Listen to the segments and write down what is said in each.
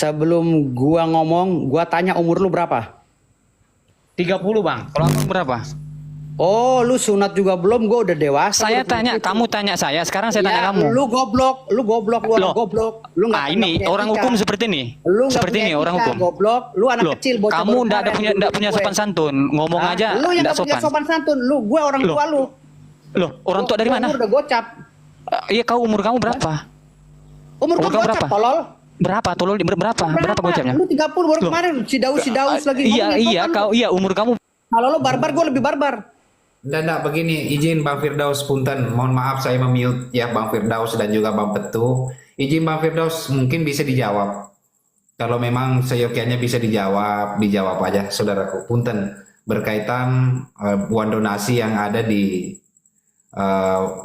sebelum gua ngomong, gua tanya umur lu berapa? 30 bang. Kalau abang berapa? Oh, lu sunat juga belum? Gua udah dewasa. Saya udah punya tanya, cucu. kamu tanya saya. Sekarang saya tanya Ya, kamu. lu goblok, lu orang Loh. goblok. Lu nggak Ah, pernah ini punya orang etika. hukum seperti ini. Lu nggak Seperti punya ini orang etika, hukum. goblok. Lu anak Loh, kecil, bocah kamu baru ndak kemarin, punya lu sopan gue. santun. Ngomong Hah? aja Lu yang ndak nggak punya sopan. sopan santun. Gue orang Loh. tua lu. Loh, orang tua dari Gua mana? umur udah gocap. Iya, kau umur kamu berapa? Umur Umur gua kamu gocap, berapa? tolol. Berapa? Tolol berapa? Berapa gocapnya? Lu 30 baru Loh. kemarin. Si Daus lagi. Iya, Ngomongin iya, sopan. kau iya umur kamu. Kalau lu barbar, gue lebih barbar. Nggak, begini, izin Bang Firdaus, punten, mohon maaf saya memute ya Bang Firdaus dan juga Bang Petu. Izin Bang Firdaus, mungkin bisa dijawab. Kalau memang seyogianya bisa dijawab aja saudaraku. Punten, berkaitan uang donasi yang ada di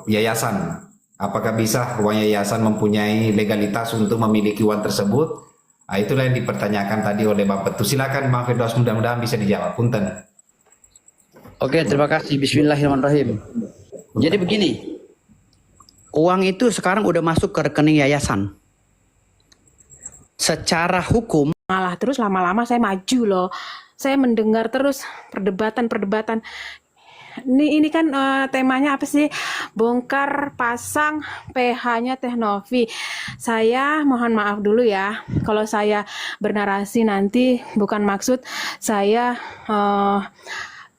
yayasan. Apakah bisa uang yayasan mempunyai legalitas untuk memiliki uang tersebut? Nah, itulah yang dipertanyakan tadi oleh Bang Petu. Silakan Bang Firdaus, mudah-mudahan bisa dijawab. Punten. Oke, terima kasih. Bismillahirrahmanirrahim. Jadi begini, uang itu sekarang udah masuk ke rekening yayasan. Secara hukum, Malah terus lama-lama saya maju loh. Saya mendengar terus perdebatan. Ini kan temanya apa sih? Bongkar pasang PH-nya Teh Novi. Saya mohon maaf dulu ya. Kalau saya bernarasi nanti bukan maksud saya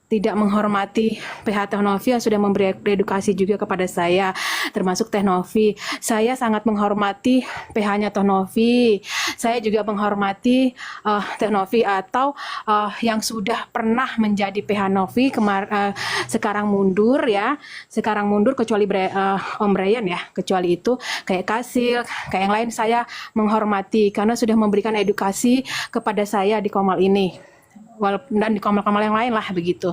tidak menghormati PH Teh Novi yang sudah memberi edukasi juga kepada saya, termasuk Teh Novi. Saya sangat menghormati PH-nya Teh Novi. Saya juga menghormati Teh Novi atau yang sudah pernah menjadi PH Novi sekarang mundur ya. Sekarang mundur kecuali Om Brian ya. Kecuali itu kayak Kasil, kayak yang lain saya menghormati karena sudah memberikan edukasi kepada saya di Komal ini. Dan di komal-komal yang lain lah begitu.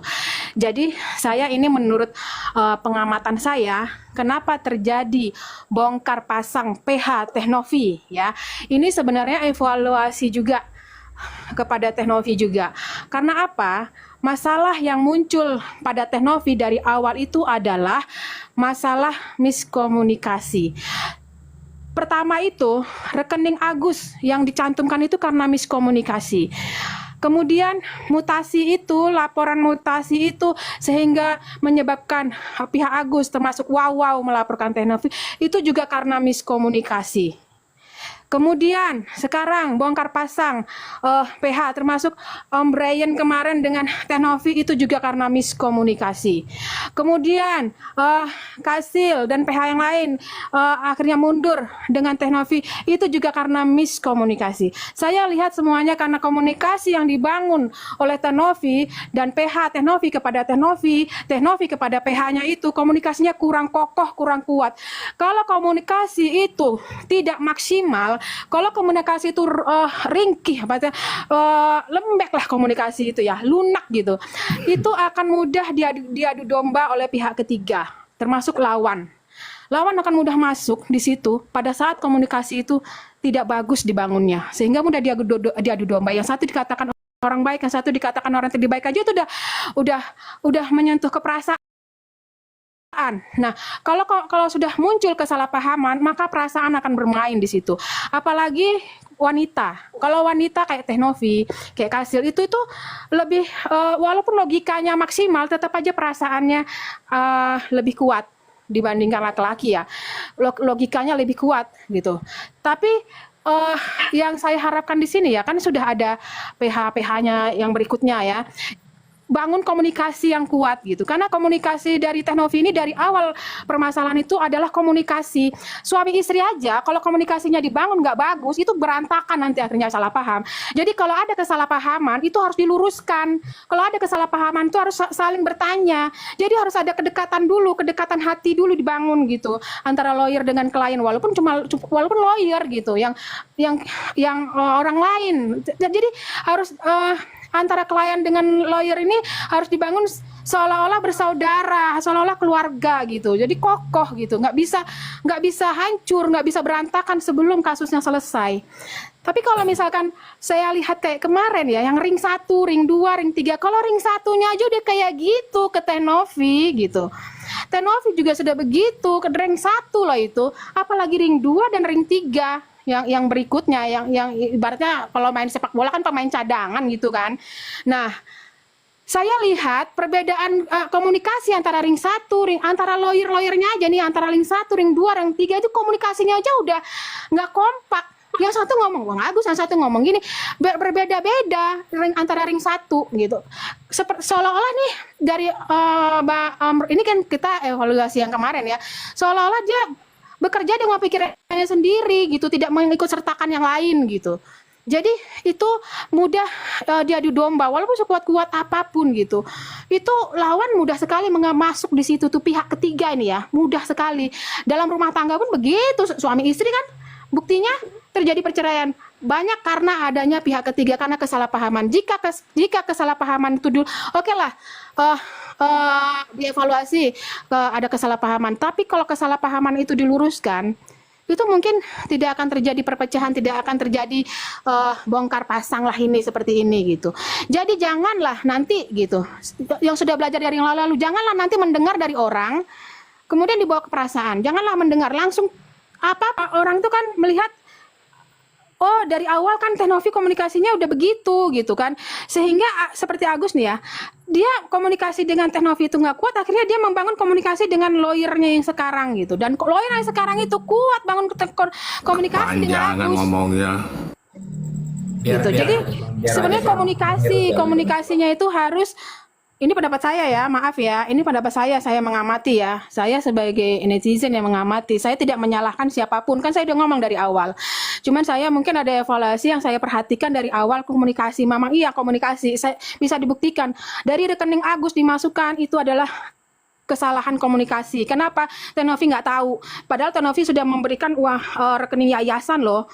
Jadi saya ini menurut pengamatan saya, kenapa terjadi bongkar pasang PH Teh Novi ya? Ini sebenarnya evaluasi juga kepada Teh Novi juga. Karena apa? Masalah yang muncul pada Teh Novi dari awal itu adalah masalah miskomunikasi. Pertama itu rekening Agus yang dicantumkan itu karena miskomunikasi. Kemudian mutasi itu, laporan mutasi itu sehingga menyebabkan pihak Agus termasuk Wawaw melaporkan Teh Novi itu juga karena miskomunikasi. Kemudian sekarang bongkar pasang PH termasuk Om Brian kemarin dengan Teh Novi itu juga karena miskomunikasi. Kemudian Kasil dan PH yang lain akhirnya mundur dengan Teh Novi itu juga karena miskomunikasi. Saya lihat semuanya karena komunikasi yang dibangun oleh Teh Novi dan PH Teh Novi kepada Teh Novi kepada PH-nya itu komunikasinya kurang kokoh, kurang kuat. Kalau komunikasi itu tidak maksimal, kalau komunikasi itu ringkih, lembek lah komunikasi itu ya, lunak gitu, itu akan mudah diadu domba oleh pihak ketiga, termasuk lawan. Lawan akan mudah masuk di situ pada saat komunikasi itu tidak bagus dibangunnya, sehingga mudah diadu domba. Yang satu dikatakan orang baik, yang satu dikatakan orang tidak baik aja itu udah menyentuh keperasaan. Nah, kalau sudah muncul kesalahpahaman, maka perasaan akan bermain di situ. Apalagi wanita. Kalau wanita kayak Teh Novi, kayak Kasil itu lebih walaupun logikanya maksimal, tetap aja perasaannya lebih kuat dibandingkan laki-laki ya. Logikanya lebih kuat gitu. Tapi yang saya harapkan di sini ya, kan sudah ada PH-PH-nya yang berikutnya ya. Bangun komunikasi yang kuat gitu, karena komunikasi dari Teh Novi ini dari awal permasalahan itu adalah komunikasi suami istri aja. Kalau komunikasinya dibangun nggak bagus, itu berantakan, nanti akhirnya salah paham. Jadi kalau ada kesalahpahaman itu harus diluruskan. Kalau ada kesalahpahaman itu harus saling bertanya. Jadi harus ada kedekatan dulu, kedekatan hati dulu dibangun gitu antara lawyer dengan klien, walaupun lawyer gitu yang orang lain. Jadi harus antara klien dengan lawyer ini harus dibangun seolah-olah bersaudara, seolah-olah keluarga gitu. Jadi kokoh gitu, nggak bisa hancur, nggak bisa berantakan sebelum kasusnya selesai. Tapi kalau misalkan saya lihat kayak kemarin ya, yang ring 1, ring 2, ring 3, kalau ring 1-nya aja udah kayak gitu ke Teh Novi gitu. Teh Novi juga sudah begitu ke ring 1 lah itu, apalagi ring 2 dan ring 3. yang berikutnya yang ibaratnya kalau main sepak bola kan pemain cadangan gitu kan. Nah, saya lihat perbedaan komunikasi antara ring 1, antara lawyer-lawyernya aja nih, antara ring 1, ring 2, ring 3 itu komunikasinya aja udah nggak kompak. Yang satu ngomong Bang Agus, yang satu ngomong gini, berbeda-beda antara ring 1 gitu. Seolah-olah nih dari ini kan kita evaluasi yang kemarin ya, seolah-olah dia bekerja dengan pikirannya sendiri gitu, tidak mengikut sertakan yang lain gitu. Jadi itu mudah diadu domba walaupun sekuat-kuat apapun gitu. Itu lawan mudah sekali masuk di situ tuh pihak ketiga ini ya, mudah sekali. Dalam rumah tangga pun begitu, suami istri kan buktinya terjadi perceraian banyak karena adanya pihak ketiga, karena kesalahpahaman. Jika kesalahpahaman itu dulu oke lah dievaluasi ada kesalahpahaman, tapi kalau kesalahpahaman itu diluruskan, itu mungkin tidak akan terjadi perpecahan, tidak akan terjadi bongkar pasang lah ini seperti ini gitu. Jadi janganlah nanti gitu, yang sudah belajar dari yang lalu, janganlah nanti mendengar dari orang kemudian dibawa ke perasaan. Janganlah mendengar langsung apa orang itu kan melihat, oh dari awal kan Teh Novi komunikasinya udah begitu gitu kan, sehingga seperti Agus nih ya, dia komunikasi dengan Teh Novi itu nggak kuat, akhirnya dia membangun komunikasi dengan lawyernya yang sekarang gitu, dan lawyer yang sekarang itu kuat bangun komunikasi dengan Agus ngomongnya. gitu. Jadi sebenarnya komunikasinya itu harus, ini pendapat saya ya, maaf ya, ini pendapat saya mengamati ya, saya sebagai netizen yang mengamati, saya tidak menyalahkan siapapun, kan saya udah ngomong dari awal, cuman saya mungkin ada evaluasi yang saya perhatikan dari awal, komunikasi, memang iya komunikasi, saya bisa dibuktikan, dari rekening Agus dimasukkan, itu adalah kesalahan komunikasi. Kenapa Teh Novi nggak tahu, padahal Teh Novi sudah memberikan uang rekening yayasan loh.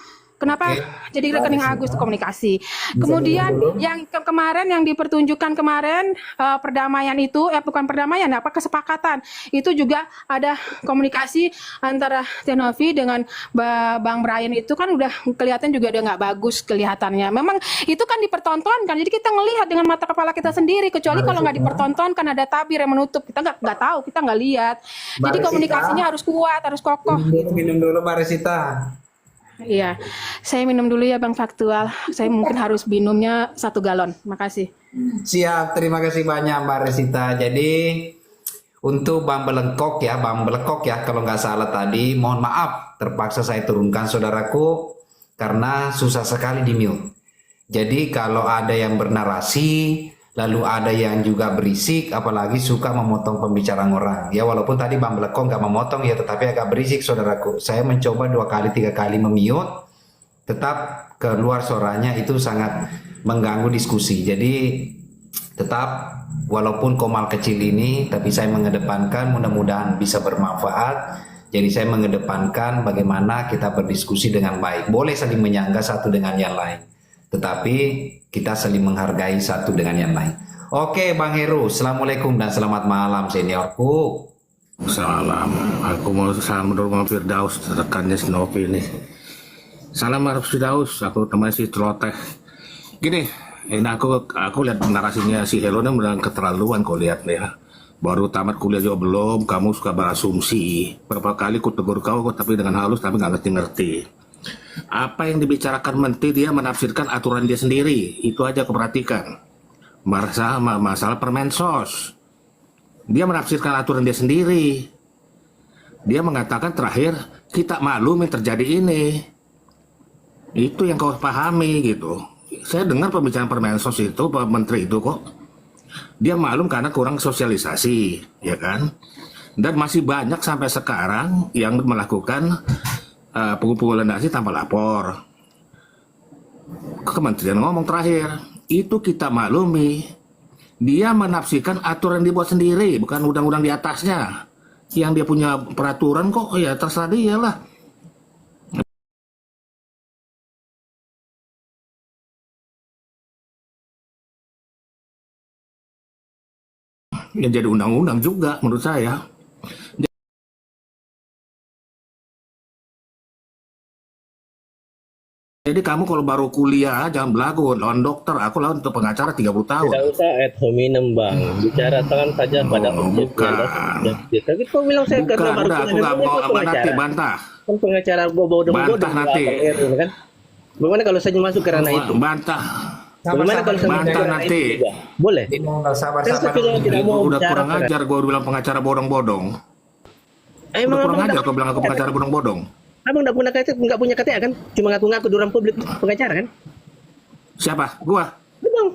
Kenapa jadi rekening Agus komunikasi? Kemudian yang kemarin yang dipertunjukkan kemarin perdamaian itu, bukan perdamaian, kesepakatan itu juga ada komunikasi antara Teh Novi dengan Bang Brian, itu kan udah kelihatan juga udah nggak bagus kelihatannya. Memang itu kan dipertontonkan, jadi kita ngelihat dengan mata kepala kita sendiri. Kecuali kalau nggak dipertontonkan ada tabir yang menutup, kita nggak tahu, kita nggak lihat. Jadi komunikasinya harus kuat, harus kokoh. Minum dulu Mbak Resita. Iya, saya minum dulu ya Bang Faktual. Saya mungkin harus minumnya 1 galon. Makasih. Siap, terima kasih banyak Mbak Resita. Jadi untuk Bang Belengkok ya, kalau nggak salah tadi, mohon maaf terpaksa saya turunkan saudaraku karena susah sekali di mute. Jadi kalau ada yang bernarasi, lalu ada yang juga berisik, apalagi suka memotong pembicaraan orang. Ya walaupun tadi Bang Belengkok nggak memotong ya, tetapi agak berisik saudaraku. Saya mencoba 2 kali 3 kali memute, tetap keluar suaranya, itu sangat mengganggu diskusi. Jadi tetap walaupun komal kecil ini, tapi saya mengedepankan mudah-mudahan bisa bermanfaat. Jadi saya mengedepankan bagaimana kita berdiskusi dengan baik. Boleh saling menyangga satu dengan yang lain, tetapi kita saling menghargai satu dengan yang lain. Oke Bang Heru, Assalamualaikum dan selamat malam seniorku. Salam. Aku mau salam dulu Bang Firdaus, rekannya si Novi ini. Salam Bang Firdaus, aku teman si Celoteh. Gini, ini aku lihat narasinya si Helo ini benar keterlaluan kau lihat nih ya. Baru tamat kuliah juga belum, kamu suka berasumsi. Berapa kali ku tegur kau, tapi dengan halus tapi nggak ngerti-ngerti. Apa yang dibicarakan menteri, dia menafsirkan aturan dia sendiri. Itu aja aku perhatikan. Masalah Permensos, dia menafsirkan aturan dia sendiri. Dia mengatakan terakhir, kita maklum yang terjadi ini. Itu yang kau pahami gitu. Saya dengar pembicaraan Permensos itu, Pak Menteri itu kok, dia maklum karena kurang sosialisasi, ya kan? Dan masih banyak sampai sekarang yang melakukan pengumpulan dasi tanpa lapor. Kementerian ngomong terakhir, itu kita maklumi. Dia menafsirkan aturan yang dibuat sendiri, bukan undang-undang di atasnya. Yang dia punya peraturan kok, ya terserah dia lah. Ya jadi undang-undang juga menurut saya. Jadi kamu kalau baru kuliah jangan belagu lawan dokter. Aku lawan untuk pengacara 30 tahun. Tidak usah ad hominem Bang. Bicarakan saja pada objeknya. Bukan. Tapi kau bilang saya karena baru Udah, aku nggak mau nanti bantah. Kan pengacara gua bodoh-bodoh Bantah nanti. kan. Bagaimana kalau saya masuk ke ranah itu? Bantah. Bagaimana kalau saya masuk ke Bantah ranah nanti. itu juga? Boleh. Sabar, Kan sabar. saya tidak mau Udah bicara kurang keras. ajar gue bilang pengacara bodong-bodong. Udah Emang kurang abang ajar kau bilang aku pengacara bodong-bodong. nggak punya KTA kan? Cuma ngaku-ngaku di orang publik pengacara kan? Siapa? Gua. Betul.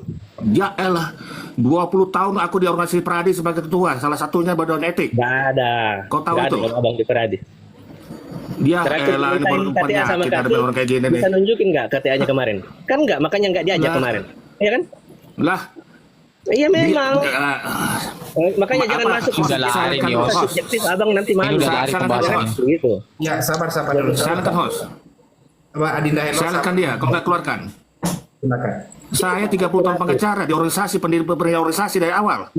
Ya elah, 20 tahun aku di organisasi Peradi sebagai ketua, salah satunya Badan Etik. Nggak ada. Kau tahu Nggak itu? ada abang di Peradi. Dia Terakhir elah, ini baru KTA penyakit sama ada kami, orang kayak gini nih. bisa nunjukin nggak KTA-nya kemarin? Kan nggak, makanya nggak diajak Nah. kemarin. Iya kan? Lah, Iya memang. dia- Makanya jangan apa? masuk. Sudah lari nih, host. Subjektif abang nanti Ini malu. udah lari Salah pembahasan host. ini. Gitu. Ya, sabar dulu. Silakan host. Mbak Adinda Hello, Silakan dia, kau nggak keluarkan. silakan. Saya 30 tahun pengacara di organisasi, pendiri organisasi dari awal.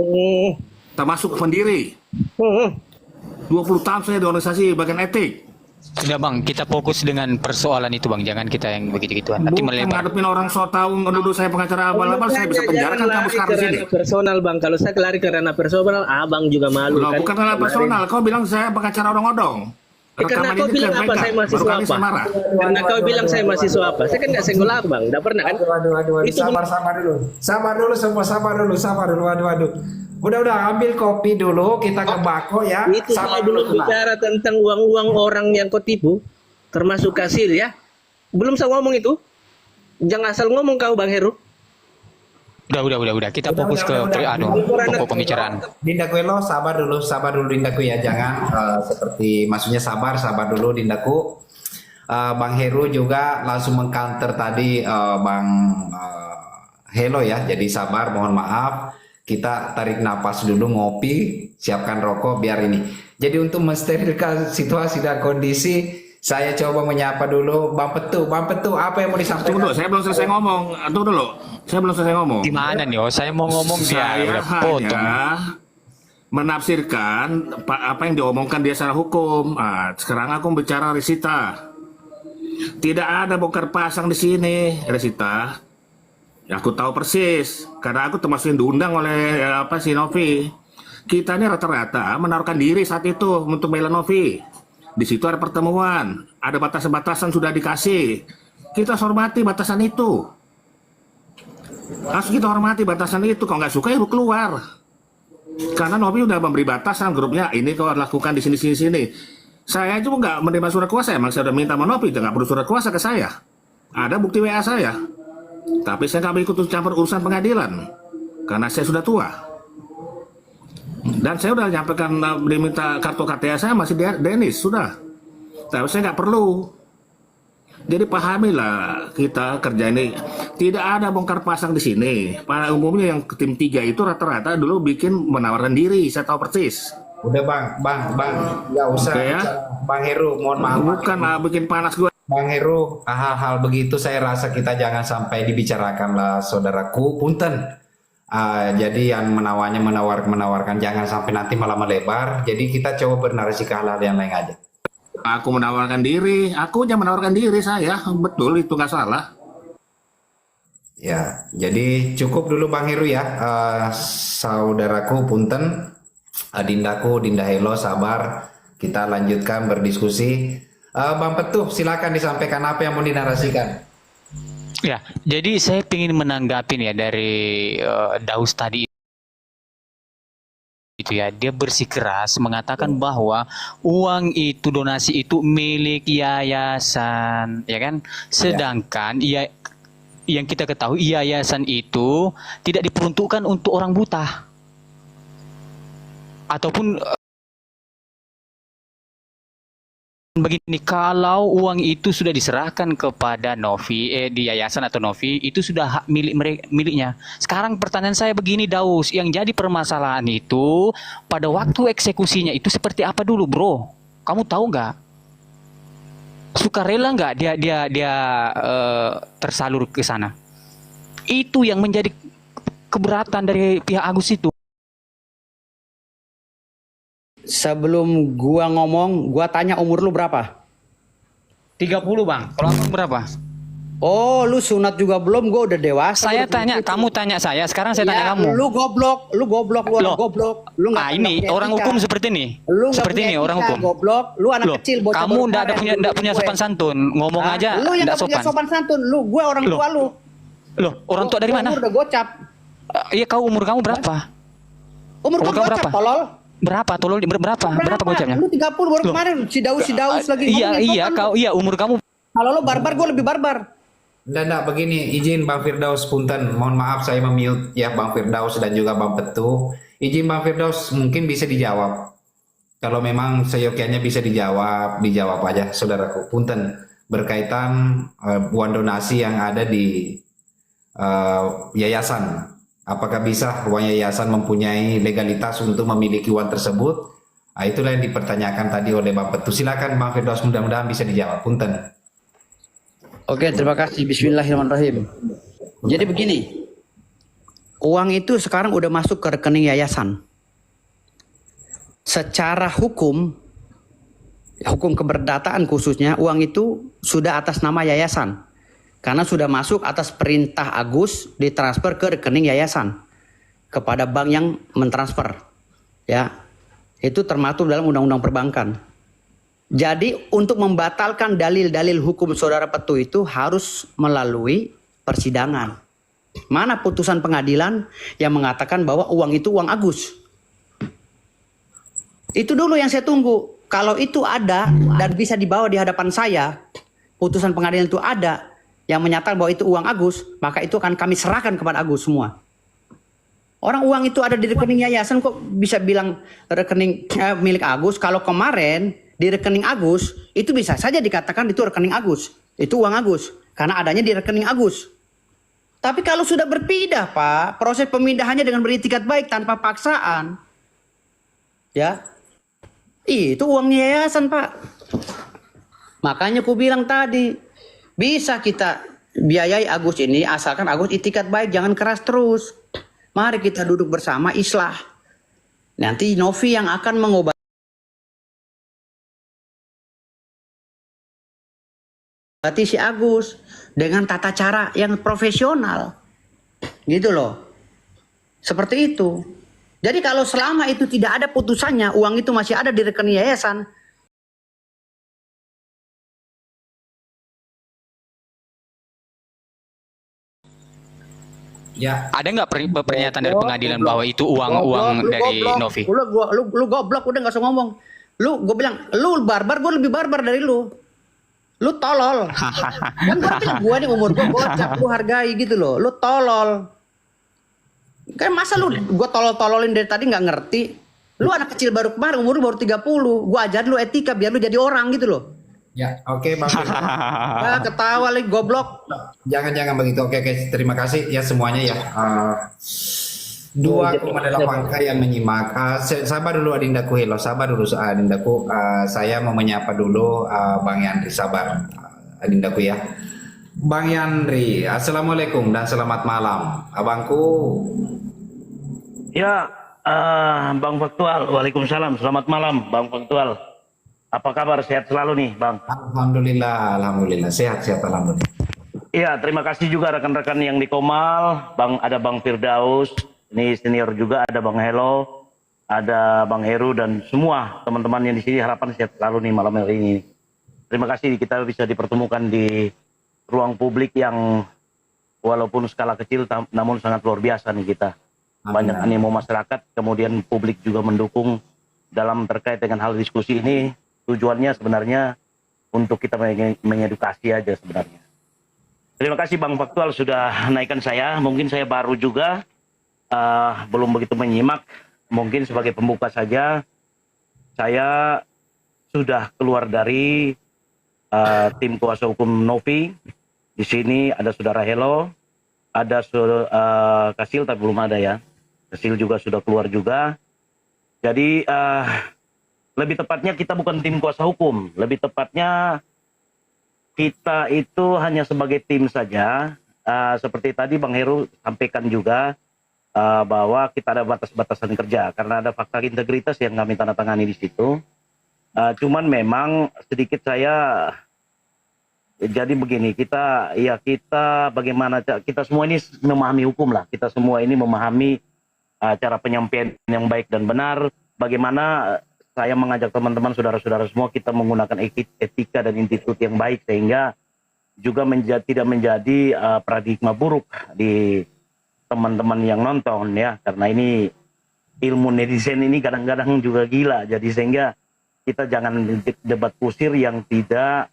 Termasuk pendiri. 20 tahun saya di organisasi bagian etik. Sudah bang, kita fokus dengan persoalan itu bang, jangan kita yang begitu-gituan. Nanti Bukan melebar. ngadepin orang so tahu menuduh saya pengacara abal-abal, saya bisa penjarakan kamu sekarang di sini. Personal bang, kalau saya lari ke ranah personal, abang juga malu Loh, kan? bukan ranah personal, kau bilang saya pengacara odong-odong. Karena kau bilang apa saya mahasiswa baru kali apa? saya marah. Karena kau bilang saya mahasiswa apa? Saya kan nggak senggol abang, nggak pernah kan? Aduh. Itu Sabar dulu. Sabar dulu semua, sabar dulu. Aduh. Udah, ambil kopi dulu, kita ke bako ya. Itu saya belum bicara tentang uang-uang orang yang kau tipu, termasuk kasir ya. Belum saya ngomong itu. Jangan asal ngomong kau Bang Heru. Udah. Kita fokus ke pokok pembicaraan. Dindaku Elo, sabar dulu Dindaku ya. Jangan seperti maksudnya sabar dulu Dindaku. Bang Heru juga langsung mengcounter tadi Bang Helo ya. Jadi sabar, mohon maaf. Kita tarik napas dulu, ngopi, siapkan rokok biar ini. Jadi untuk mensterilkan situasi dan kondisi, saya coba menyapa dulu Bang Petu, apa yang mau disampaikan? Tunggu dulu, saya belum selesai ngomong. Tunggu dulu, saya belum selesai ngomong. Gimana nih? Oh, saya mau ngomong dia Saya udah potong. hanya menafsirkan apa yang diomongkan dia secara hukum. Sekarang aku bicara Resita. Tidak ada bongkar pasang di sini, Resita. Ya, aku tahu persis, karena aku termasuk yang diundang oleh si Novi. Kita ini rata-rata menaruhkan diri saat itu untuk bela Novi. Di situ ada pertemuan, ada batasan-batasan sudah dikasih. Kita harus hormati batasan itu. Harus kita hormati batasan itu. Kalau nggak suka ya lu keluar. Karena Novi udah memberi batasan grupnya. Ini kau lakukan di sini. Saya juga nggak menerima surat kuasa. Emang saya udah minta sama Novi, nggak perlu surat kuasa ke saya. Ada bukti WA saya. Tapi saya nggak ikut campur urusan pengadilan karena saya sudah tua. Dan saya udah nyampaikan diminta kartu KTA saya masih Denis sudah. Tapi saya nggak perlu. Jadi pahamilah kita kerja ini tidak ada bongkar pasang di sini. Pada umumnya yang tim 3 itu rata-rata dulu bikin menawarkan diri. Saya tahu persis. Udah bang, nggak usah. Oke, ya. Bang Heru, mohon maaf. Bukan bikin panas gue. Bang Heru, hal-hal begitu saya rasa kita jangan sampai dibicarakan lah saudaraku, punten. Jadi yang menawarkan jangan sampai nanti malah melebar. Jadi kita coba bernarasi ke hal-hal yang lain aja. Aku menawarkan diri, aku aja menawarkan diri saya, betul itu nggak salah. Ya, jadi cukup dulu Bang Heru ya, saudaraku punten, Dinda Helo sabar, kita lanjutkan berdiskusi. Bang Petuh, silakan disampaikan apa yang mau dinarasikan. Ya, jadi saya ingin menanggapi ya dari Daus tadi itu ya, dia bersikeras mengatakan bahwa uang itu donasi itu milik yayasan, ya kan? Sedangkan yang kita ketahui yayasan itu tidak diperuntukkan untuk orang buta ataupun begini, kalau uang itu sudah diserahkan kepada Novi di yayasan atau Novi, itu sudah hak miliknya. Sekarang pertanyaan saya begini Daus, yang jadi permasalahan itu pada waktu eksekusinya itu seperti apa dulu, bro? Kamu tahu nggak? Sukarela nggak dia tersalur ke sana? Itu yang menjadi keberatan dari pihak Agus itu. Sebelum gua ngomong, gua tanya umur lu berapa? 30 bang. Kalau abang berapa? Oh, lu sunat juga belum? Gue udah dewasa. Saya udah tanya, punya cucu. kamu tanya saya, sekarang saya tanya Ya, kamu. lu goblok, lu Loh. goblok. Lu nggak Ah, nggak ini punya orang etika. hukum seperti ini. Lu nggak Seperti punya ini orang etika, hukum. goblok. Lu anak Loh, kecil, bocah kamu baru ndak kemarin, ndak punya gue. sopan santun. Ngomong Hah? aja Lu yang ndak nggak punya sopan. sopan santun. Gue orang Loh. tua lu. Loh, orang tua dari mana? Umur udah gocap. Iya, kau umur kamu berapa? Umur Umur kamu kamu gocap, berapa? tolol. Berapa? Tolol berapa? Berapa gocapnya? Lu 30 baru Loh. kemarin. Si Daus lagi Iya, ngomong yang iya, sopan. kau iya umur kamu. Kalau lu barbar, gue lebih barbar. Nggak, begini, izin Bang Firdaus punten, mohon maaf saya memute ya Bang Firdaus dan juga Bang Petu. Izin Bang Firdaus mungkin bisa dijawab. Kalau memang seyogianya bisa dijawab aja saudaraku. Punten, berkaitan uang donasi yang ada di yayasan. Apakah bisa uang yayasan mempunyai legalitas untuk memiliki uang tersebut? Nah, itulah yang dipertanyakan tadi oleh Bang Petu. Silakan Bang Firdaus, mudah-mudahan bisa dijawab. Punten. Oke, terima kasih. Bismillahirrahmanirrahim. Jadi begini, uang itu sekarang udah masuk ke rekening yayasan. Secara hukum keberdataan khususnya, uang itu sudah atas nama yayasan. Karena sudah masuk atas perintah Agus ditransfer ke rekening yayasan kepada bank yang mentransfer. Ya, itu termaktub dalam undang-undang perbankan. Jadi untuk membatalkan dalil-dalil hukum saudara Petu itu harus melalui persidangan. Mana putusan pengadilan yang mengatakan bahwa uang itu uang Agus? Itu dulu yang saya tunggu. Kalau itu ada dan bisa dibawa di hadapan saya, putusan pengadilan itu ada yang menyatakan bahwa itu uang Agus, maka itu akan kami serahkan kepada Agus semua. Orang uang itu ada di rekening yayasan kok bisa bilang rekening milik Agus. Kalau kemarin di rekening Agus, itu bisa saja dikatakan itu rekening Agus. Itu uang Agus. Karena adanya di rekening Agus. Tapi kalau sudah berpindah, Pak, proses pemindahannya dengan beritikat baik tanpa paksaan. Ya. Itu uangnya yayasan, Pak. Makanya aku bilang tadi, bisa kita biayai Agus ini asalkan Agus itikat baik, jangan keras terus. Mari kita duduk bersama islah. Nanti Novi yang akan mengobati si Agus dengan tata cara yang profesional. Gitu loh. Seperti itu. Jadi kalau selama itu tidak ada putusannya, uang itu masih ada di rekening yayasan, Ya, Ada nggak pernyataan dari pengadilan bahwa itu uang lu dari goblok. Novi? Lu goblok, udah gak usah ngomong. Gue bilang, lu barbar, gue lebih barbar dari lu. Lu tolol. Kan berarti gue nih umur gue bocah, lu hargai gitu loh. Lu tolol. Kan masa lu gue tolol-tololin dari tadi nggak ngerti. Lu anak kecil baru kemarin, umur lu baru 30. Gue ajarin lu etika biar lu jadi orang gitu loh. ya, oke Bang Firdaus. Ah, ketawa lagi goblok. Jangan begitu. Oke, terima kasih ya semuanya ya. 2,8K yang menyimak. Sabar dulu Adindaku, hello. Sabar dulu Adindaku. Saya mau menyapa dulu Bang Yandri. Sabar Adindaku ya. Bang Yandri, assalamualaikum dan selamat malam. Abangku. Ya, Bang Faktual. Waalaikumsalam. Selamat malam, Bang Faktual. Apa kabar? Sehat selalu nih, Bang. Alhamdulillah, sehat alhamdulillah. Iya, terima kasih juga rekan-rekan yang di Komal. Ada Bang Firdaus, ini senior juga. Ada Bang Helo, ada Bang Heru dan semua teman-teman yang di sini. Harapan sehat selalu nih malam hari ini. Terima kasih kita bisa dipertemukan di ruang publik yang walaupun skala kecil namun sangat luar biasa nih kita. Banyak animo masyarakat, kemudian publik juga mendukung dalam terkait dengan hal diskusi ini. Tujuannya sebenarnya untuk kita mengedukasi aja sebenarnya. Terima kasih Bang Faktual sudah naikkan saya. Mungkin saya baru juga, belum begitu menyimak. Mungkin sebagai pembuka saja, saya sudah keluar dari tim kuasa hukum Novi. Di sini ada saudara Helo, ada Kasil tapi belum ada ya. Kasil juga sudah keluar juga. Jadi lebih tepatnya kita bukan tim kuasa hukum, lebih tepatnya kita itu hanya sebagai tim saja. Seperti tadi Bang Heru sampaikan juga bahwa kita ada batas-batasan kerja karena ada fakta integritas yang kami tanda tangani di situ. Cuman memang sedikit saya Jadi begini, kita bagaimana kita semua ini memahami hukum lah. Kita semua ini memahami cara penyampaian yang baik dan benar. Bagaimana saya mengajak teman-teman, saudara-saudara semua, kita menggunakan etika dan institut yang baik sehingga juga tidak menjadi paradigma buruk di teman-teman yang nonton ya. Karena ini ilmu netizen ini kadang-kadang juga gila. Jadi sehingga kita jangan debat kusir yang tidak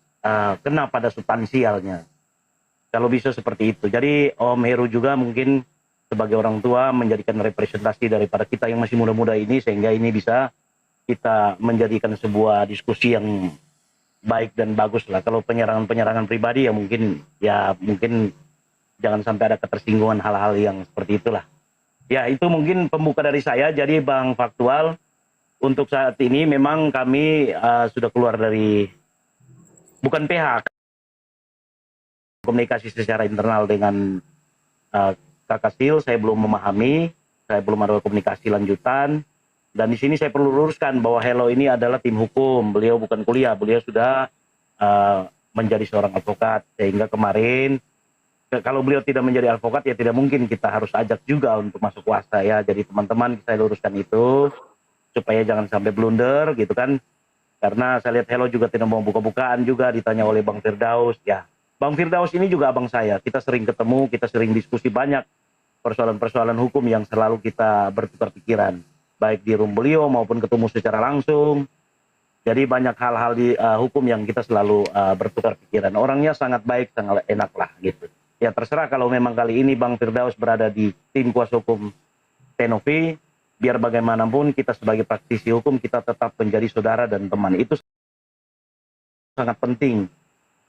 kena pada substansialnya. Kalau bisa seperti itu. Jadi Om Heru juga mungkin sebagai orang tua menjadikan representasi daripada kita yang masih muda-muda ini sehingga ini bisa kita menjadikan sebuah diskusi yang baik dan bagus lah. Kalau penyerangan pribadi ya mungkin jangan sampai ada ketersinggungan hal-hal yang seperti itulah. Ya itu mungkin pembuka dari saya. Jadi Bang Faktual, untuk saat ini memang kami sudah keluar dari bukan PH, komunikasi secara internal dengan Kakak Sil, saya belum memahami, saya belum ada komunikasi lanjutan. Dan di sini saya perlu luruskan bahwa Hello ini adalah tim hukum, beliau bukan kuliah, beliau sudah menjadi seorang advokat. Sehingga kemarin, kalau beliau tidak menjadi advokat ya tidak mungkin kita harus ajak juga untuk masuk kuasa ya. Jadi teman-teman saya luruskan itu, supaya jangan sampai blunder gitu kan. Karena saya lihat Hello juga tidak mau buka-bukaan juga, ditanya oleh Bang Firdaus. Ya, Bang Firdaus ini juga abang saya, kita sering ketemu, kita sering diskusi banyak persoalan-persoalan hukum yang selalu kita bertukar pikiran. Baik di room beliau maupun ketemu secara langsung. Jadi banyak hal-hal di hukum yang kita selalu bertukar pikiran. Orangnya sangat baik, sangat enak lah gitu. Ya terserah kalau memang kali ini Bang Firdaus berada di tim kuasa hukum Tenovi, biar bagaimanapun kita sebagai praktisi hukum kita tetap menjadi saudara dan teman. Itu sangat penting.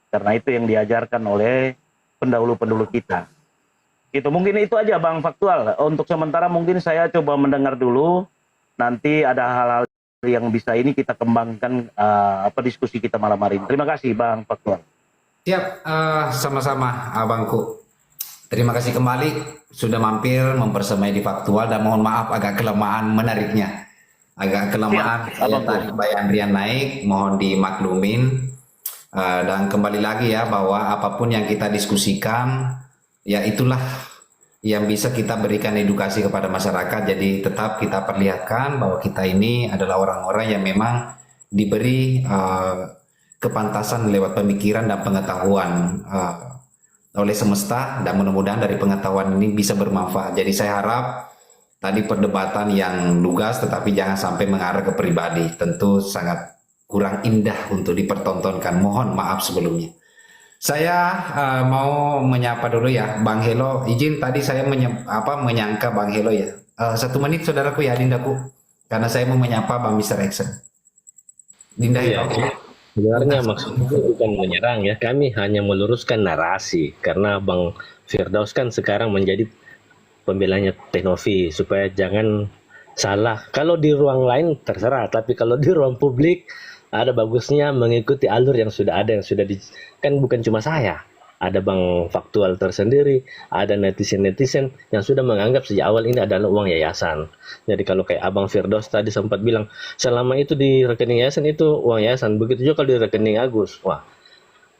Karena itu yang diajarkan oleh pendahulu-pendahulu kita. Gitu, mungkin itu aja Bang Faktual. Untuk sementara mungkin saya coba mendengar dulu. Nanti ada hal-hal yang bisa ini kita kembangkan diskusi kita malam hari ini. Terima kasih Bang Faktual. Siap, sama-sama Abangku. Terima kasih kembali sudah mampir mempersemai di Faktual dan mohon maaf agak kelemahan menariknya. Agak kelemahan saya tarik Bayan Rian naik, mohon dimaklumin. Dan kembali lagi ya bahwa apapun yang kita diskusikan ya itulah yang bisa kita berikan edukasi kepada masyarakat. Jadi tetap kita perlihatkan bahwa kita ini adalah orang-orang yang memang diberi kepantasan lewat pemikiran dan pengetahuan oleh semesta, dan mudah-mudahan dari pengetahuan ini bisa bermanfaat. Jadi saya harap tadi perdebatan yang lugas tetapi jangan sampai mengarah ke pribadi, tentu sangat kurang indah untuk dipertontonkan. Mohon maaf sebelumnya. Saya mau menyapa dulu ya Bang Helo. Izin tadi saya menyangka Bang Helo ya. 1 menit saudaraku ya Dindaku. Karena saya mau menyapa Bang Mr. Exxon. Dinda Iya, Helo. sebenarnya maksudnya bukan menyerang ya. Kami hanya meluruskan narasi. Karena Bang Firdaus kan sekarang menjadi pembelanya Tenovi. Supaya jangan salah. Kalau di ruang lain terserah. Tapi kalau di ruang publik ada bagusnya mengikuti alur yang sudah ada, yang sudah kan bukan cuma saya, ada Bang Faktual tersendiri, ada netizen-netizen yang sudah menganggap sejak awal ini adalah uang yayasan. Jadi kalau kayak Abang Firdaus tadi sempat bilang, selama itu di rekening yayasan itu uang yayasan, begitu juga kalau di rekening Agus. Wah,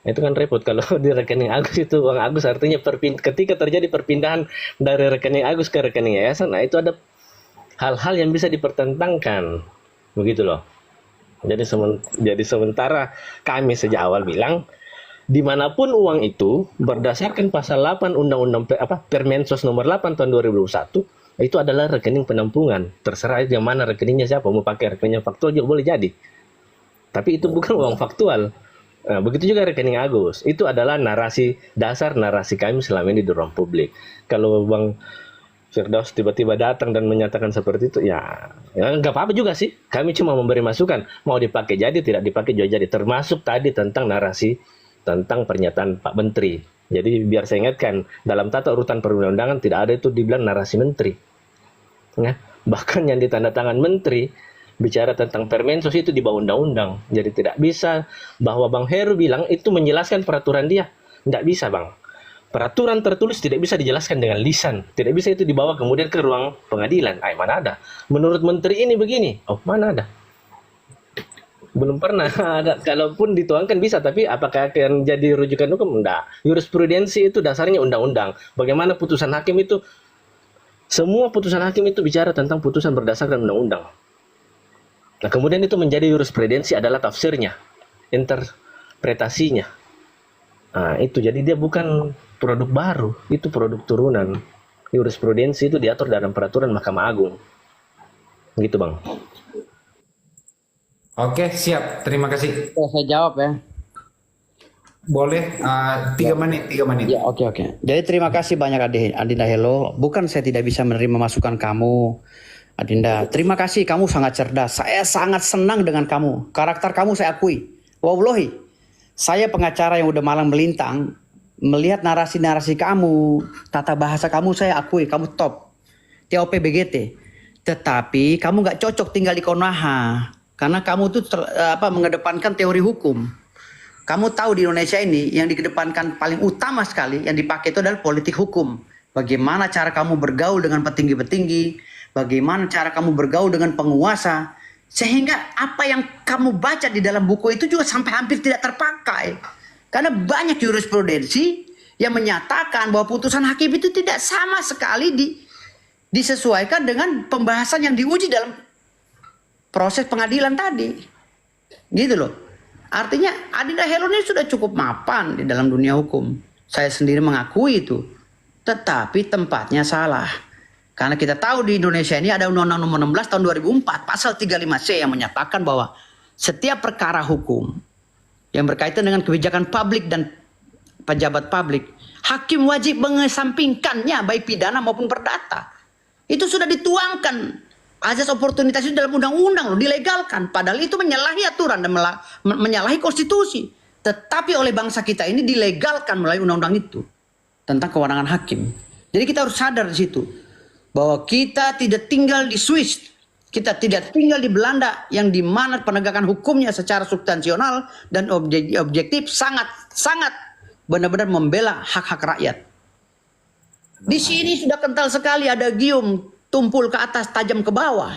itu kan repot kalau di rekening Agus itu uang Agus, artinya ketika terjadi perpindahan dari rekening Agus ke rekening yayasan, nah itu ada hal-hal yang bisa dipertentangkan, begitu loh. Jadi sementara kami sejak awal bilang, dimanapun uang itu berdasarkan pasal 8 Undang-Undang Permensos nomor 8 tahun 2021 itu adalah rekening penampungan. Terserah yang mana rekeningnya siapa, mau pakai rekeningnya Faktual juga boleh jadi. Tapi itu bukan uang Faktual. Nah, begitu juga rekening Agus. Itu adalah dasar narasi kami selama ini di ruang publik. Kalau Bang Firdaus tiba-tiba datang dan menyatakan seperti itu, ya nggak apa-apa juga sih. Kami cuma memberi masukan, mau dipakai jadi, tidak dipakai juga jadi. Termasuk tadi tentang narasi, tentang pernyataan Pak Menteri. Jadi biar saya ingatkan, dalam tata urutan perundang-undangan tidak ada itu dibilang narasi Menteri. Nah, bahkan yang ditandatangan Menteri, bicara tentang Permensos itu di bawah undang-undang. Jadi tidak bisa bahwa Bang Heru bilang itu menjelaskan peraturan dia. Tidak bisa Bang. Peraturan tertulis tidak bisa dijelaskan dengan lisan. Tidak bisa itu dibawa kemudian ke ruang pengadilan. Mana ada? Menurut menteri ini begini. Oh, mana ada? Belum pernah ada. Kalaupun dituangkan bisa, tapi apakah akan jadi rujukan hukum? Enggak. Jurisprudensi itu dasarnya undang-undang. Bagaimana putusan hakim itu? Semua putusan hakim itu bicara tentang putusan berdasarkan undang-undang. Nah, kemudian itu menjadi jurisprudensi adalah tafsirnya, interpretasinya. Nah, itu jadi dia bukan produk baru, itu produk turunan. Jurisprudensi itu diatur dalam peraturan Mahkamah Agung. Gitu, Bang. Oke, siap. Terima kasih. Saya jawab ya. Boleh 3 menit, 3 menit. Ya, oke. Jadi terima kasih banyak Adinda Hello. Bukan saya tidak bisa menerima masukan kamu, Adinda. Terima kasih, kamu sangat cerdas. Saya sangat senang dengan kamu. Karakter kamu saya akui. Wallahi, saya pengacara yang udah malang melintang, melihat narasi-narasi kamu, tata bahasa kamu saya akui, kamu top. TOP BGT. Tetapi kamu nggak cocok tinggal di Konoha. Karena kamu tuh mengedepankan teori hukum. Kamu tahu di Indonesia ini yang dikedepankan paling utama sekali yang dipakai itu adalah politik hukum. Bagaimana cara kamu bergaul dengan petinggi-petinggi, bagaimana cara kamu bergaul dengan penguasa, sehingga apa yang kamu baca di dalam buku itu juga sampai hampir tidak terpakai. Karena banyak jurisprudensi yang menyatakan bahwa putusan hakim itu tidak sama sekali disesuaikan dengan pembahasan yang diuji dalam proses pengadilan tadi. Gitu loh. Artinya Adinda Hello ini sudah cukup mapan di dalam dunia hukum. Saya sendiri mengakui itu. Tetapi tempatnya salah. Karena kita tahu di Indonesia ini ada Undang-Undang Nomor 16 tahun 2004 pasal 35C yang menyatakan bahwa setiap perkara hukum yang berkaitan dengan kebijakan publik dan pejabat publik, hakim wajib mengesampingkannya baik pidana maupun perdata. Itu sudah dituangkan. Azas oportunitas itu dalam undang-undang loh, dilegalkan. Padahal itu menyalahi aturan dan menyalahi konstitusi. Tetapi oleh bangsa kita ini dilegalkan melalui undang-undang itu tentang kewenangan hakim. Jadi kita harus sadar di situ bahwa kita tidak tinggal di Swiss, kita tidak tinggal di Belanda yang dimana penegakan hukumnya secara substansional dan objektif sangat benar-benar membela hak-hak rakyat. Di sini sudah kental sekali ada gium tumpul ke atas, tajam ke bawah.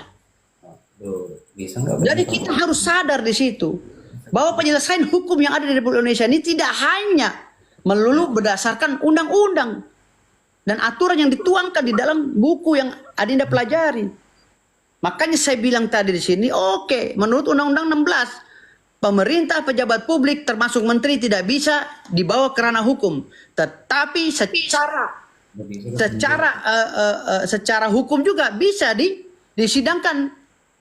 Jadi kita harus sadar di situ bahwa penyelesaian hukum yang ada di Republik Indonesia ini tidak hanya melulu berdasarkan undang-undang dan aturan yang dituangkan di dalam buku yang Adinda pelajari. Makanya saya bilang tadi di sini, oke, menurut Undang-Undang 16, pemerintah, pejabat publik, termasuk menteri tidak bisa dibawa ke ranah hukum, tetapi secara hukum juga bisa disidangkan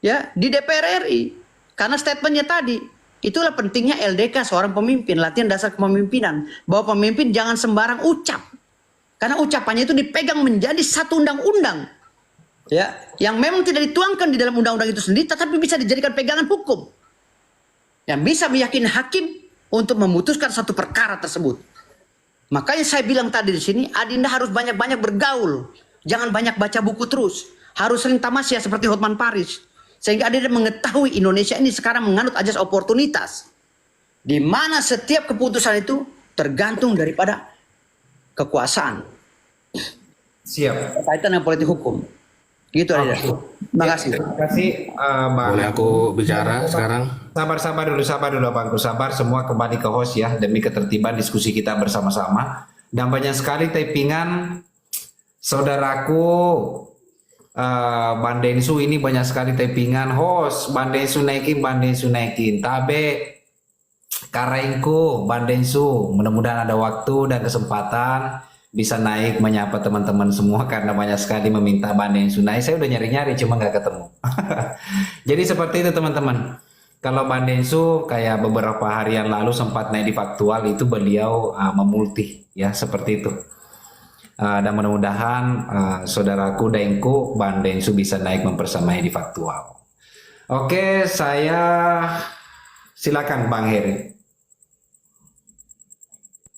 ya di DPR RI karena statementnya tadi. Itulah pentingnya LDK seorang pemimpin, latihan dasar kepemimpinan, bahwa pemimpin jangan sembarang ucap karena ucapannya itu dipegang menjadi satu undang-undang ya yang memang tidak dituangkan di dalam undang-undang itu sendiri tetapi bisa dijadikan pegangan hukum yang bisa meyakini hakim untuk memutuskan satu perkara tersebut. Makanya saya bilang tadi di sini, Adinda harus banyak-banyak bergaul. Jangan banyak baca buku terus. Harus sering tamasya seperti Hotman Paris. Sehingga Adinda mengetahui Indonesia ini sekarang menganut ajas oportunitas. Di mana setiap keputusan itu tergantung daripada kekuasaan. Siap. Kaitan dengan politik hukum. Gitu Adinda. Terima kasih. Terima kasih, Bang. Boleh aku bicara sekarang? Sabar dulu Abangku, sabar. Semua kembali ke host ya, demi ketertiban diskusi kita bersama-sama. Dan banyak sekali typingan saudaraku Bandensu ini, banyak sekali typingan host. Bandensu naikin. Tabe Karaingku, Bandensu. Mudah-mudahan ada waktu dan kesempatan bisa naik menyapa teman-teman semua karena banyak sekali meminta Bandensu naik. Saya udah nyari-nyari cuma nggak ketemu. Jadi seperti itu teman-teman. Kalau Bandensu kayak beberapa hari yang lalu sempat naik di faktual itu beliau memulti ya seperti itu. Dan mudah-mudahan saudaraku Dengku Bandensu bisa naik mempersamai di faktual. Oke, saya silakan Bang Heri.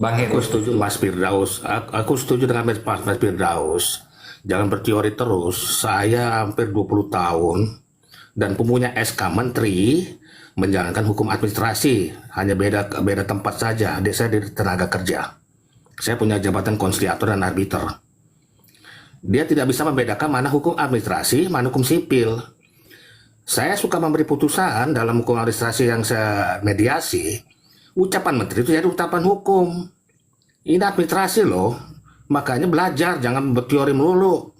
Bang Heri. Aku setuju Mas Firdaus. Aku setuju dengan Mas Firdaus. Jangan berteori terus. Saya hampir 20 tahun dan punya SK Menteri menjalankan hukum administrasi, hanya beda tempat saja. Adik saya di tenaga kerja. Saya punya jabatan konsiliator dan arbiter. Dia tidak bisa membedakan mana hukum administrasi, mana hukum sipil. Saya suka memberi putusan dalam hukum administrasi yang saya mediasi. Ucapan menteri itu jadi ucapan hukum. Ini administrasi loh. Makanya belajar, jangan berteori melulu.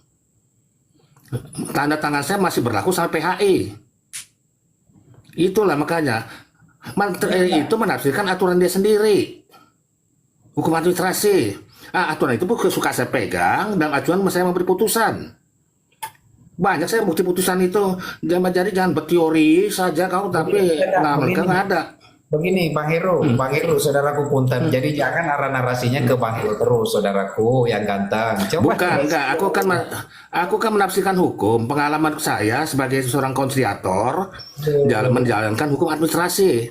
Tanda tangan saya masih berlaku sampai PHI. Itulah makanya menteri itu menafsirkan aturan dia sendiri. Hukum administrasi. Aturan itu suka saya pegang dan acuan saya memberi putusan. Banyak saya bukti putusan itu. Jadi jangan berteori saja kau, tapi nggak ada. Begini Bang Heru, saudaraku punten. Jadi jangan arah narasinya ke Bang Heru terus, saudaraku yang ganteng. Coba Bukan, enggak. Aku kan menafsirkan hukum. Pengalaman saya sebagai seorang konsilator menjalankan hukum administrasi.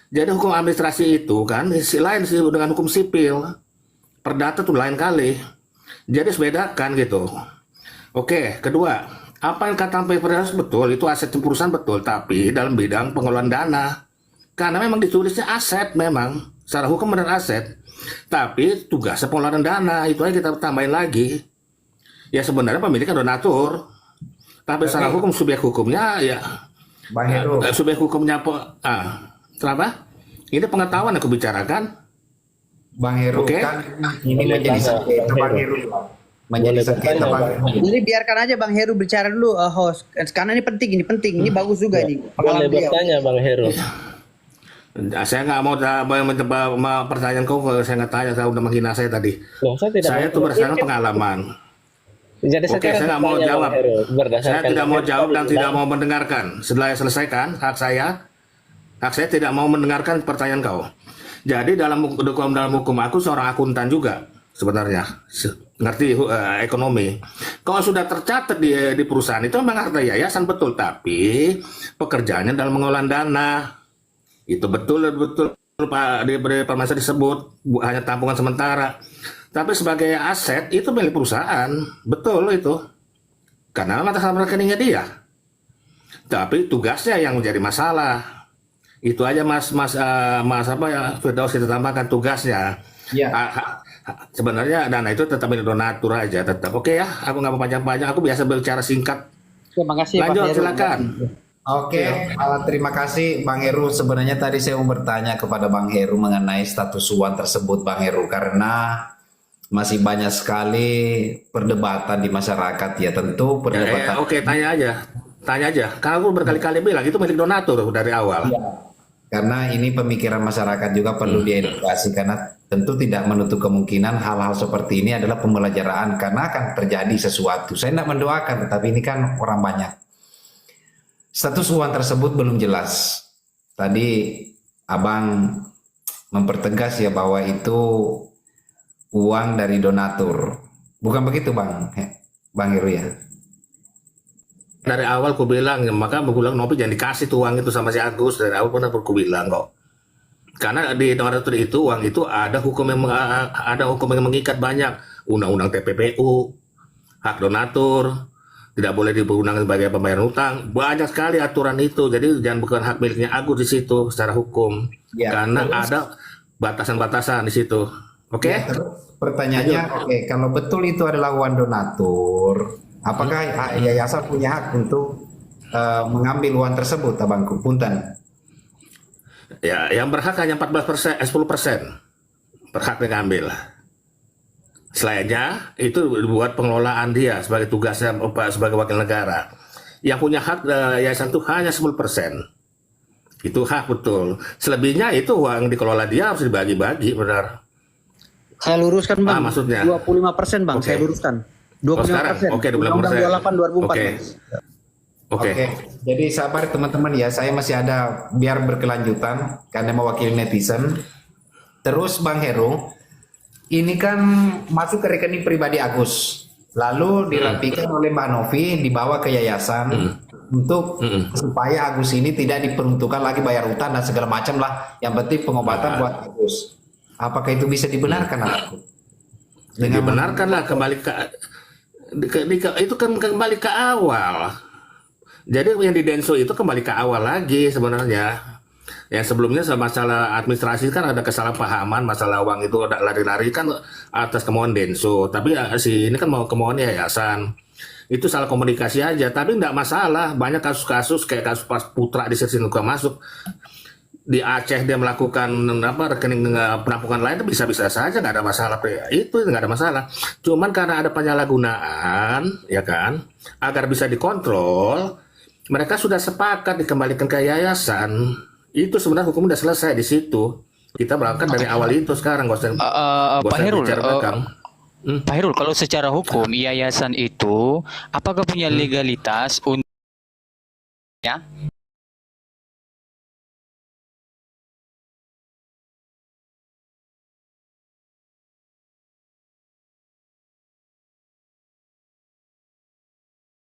Jadi hukum administrasi itu kan lain sih dengan hukum sipil. Perdata tuh lain kali. Jadi bedakan gitu. Oke, kedua, apa yang kata Perdas betul, itu aset perusahaan betul, tapi dalam bidang pengelolaan dana. Karena memang ditulisnya aset memang, secara hukum benar aset. Tapi tugasnya pengelolaan dana, itu aja kita tambahin lagi. Ya sebenarnya pemiliknya donatur. Tapi secara hukum subjek hukumnya ya Bang Heru. Subjek hukumnya kenapa? Ini pengetahuan aku bicarakan. Bang Heru Oke. kan ini menjadi sengketa Bang Heru. Menjadi sengketa Bang Heru. Jadi biarkan aja Bang Heru bicara dulu, host. Karena ini penting, ini bagus juga ini. Boleh Pengalaman beliau. bertanya Bang Heru. Saya nggak mau mencoba pertanyaan kau, kalau saya nggak tanya, saya udah menghina saya tadi. Loh, saya tidak Saya mau- tuh berdasarkan pengalaman. Jadi Oke, sekarang saya nggak mau bertanya, jawab. Bang Heru, Saya berdasarkan tidak mau apa jawab yang dan tidak dibilang. mau mendengarkan. Setelah saya selesaikan hak saya tidak mau mendengarkan pertanyaan kau. Jadi dalam hukum aku seorang akuntan juga sebenarnya, ngerti ekonomi. Kalau sudah tercatat di perusahaan itu memang harta yayasan betul, tapi pekerjaannya dalam mengelola dana. Itu betul Pak di permasalahan disebut hanya tampungan sementara. Tapi sebagai aset itu milik perusahaan, betul itu. Karena atas nama rekeningnya dia. Tapi tugasnya yang menjadi masalah. Itu aja Mas apa ya, Firdaus, kita tambahkan tugasnya. Ya. Sebenarnya dana itu tetap milik donatur aja tetap. Oke ya, aku nggak mau panjang-panjang, aku biasa bicara singkat. Terima kasih Pak Lanjut Heru. silakan. Oke, terima kasih Bang Heru. Sebenarnya tadi saya mau bertanya kepada Bang Heru mengenai status uang tersebut Bang Heru, karena masih banyak sekali perdebatan di masyarakat ya, tentu perdebatan. Oke, tanya aja. Kalau aku berkali-kali bilang itu milik donatur dari awal. Karena ini pemikiran masyarakat juga perlu diedukasi, karena tentu tidak menutup kemungkinan hal-hal seperti ini adalah pembelajaran karena akan terjadi sesuatu. Saya tidak mendoakan, tetapi ini kan orang banyak. Status uang tersebut belum jelas. Tadi Abang mempertegas ya bahwa itu uang dari donatur. Bukan begitu Bang Heru ya? Dari awal aku bilang, maka aku bilang Nopi jangan dikasih tuh uang itu sama si Agus. Dari awal pernah aku bilang kok. Karena di donatur itu uang itu ada hukum yang mengikat banyak. Undang-undang TPPU, hak donatur, tidak boleh digunakan sebagai pembayaran utang. Banyak sekali aturan itu. Jadi jangan bukan hak miliknya Agus di situ secara hukum. Ya, Karena terus? ada batasan-batasan di situ. Oke? Ya, terus pertanyaannya, oke, kalau betul itu adalah uang donatur, apakah yayasan punya hak untuk mengambil uang tersebut, Abangku? Punten. Ya, yang berhak hanya 10% berhak mengambil. Selainnya itu buat pengelolaan dia sebagai tugasnya sebagai wakil negara. Yang punya hak yayasan itu hanya 10%. Itu hak betul. Selebihnya itu uang dikelola dia harus dibagi-bagi, benar. Saya luruskan Bang. Maksudnya? 25% Bang, Oke. saya luruskan. sekarang? 25%. Oke, 25%. Undang-Undang 28 2004. Oke. Bang. Oke. Oke, jadi sabar teman-teman ya, saya masih ada biar berkelanjutan karena mewakili netizen. Terus Bang Heru, ini kan masuk ke rekening pribadi Agus, lalu dirapikan oleh Mbak Novi, dibawa ke yayasan untuk supaya Agus ini tidak diperuntukkan lagi bayar utang dan segala macam lah. Yang penting pengobatan buat Agus. Apakah itu bisa dibenarkan Agus? Dibenarkanlah kembali itu kan kembali ke awal. Jadi yang di Denso itu kembali ke awal lagi sebenarnya. Yang sebelumnya masalah administrasi kan ada kesalahpahaman, masalah uang itu lari-lari kan atas kemauan Denso. Tapi si ini kan mau kemauan yayasan. Itu salah komunikasi aja, tapi nggak masalah. Banyak kasus-kasus kayak kasus pas Putra di Sri Muka masuk di Aceh, dia melakukan rekening penampungan lain, itu bisa-bisa saja, nggak ada masalah. Itu nggak ada masalah. Cuman karena ada penyalahgunaan, ya kan, agar bisa dikontrol, mereka sudah sepakat dikembalikan ke yayasan. Itu sebenarnya hukum udah selesai di situ. Kita berangkat dari awal itu sekarang, nggak usah Pak Herul, bicara belakang. Pak Herul, kalau secara hukum yayasan itu apakah punya legalitas untuk ya?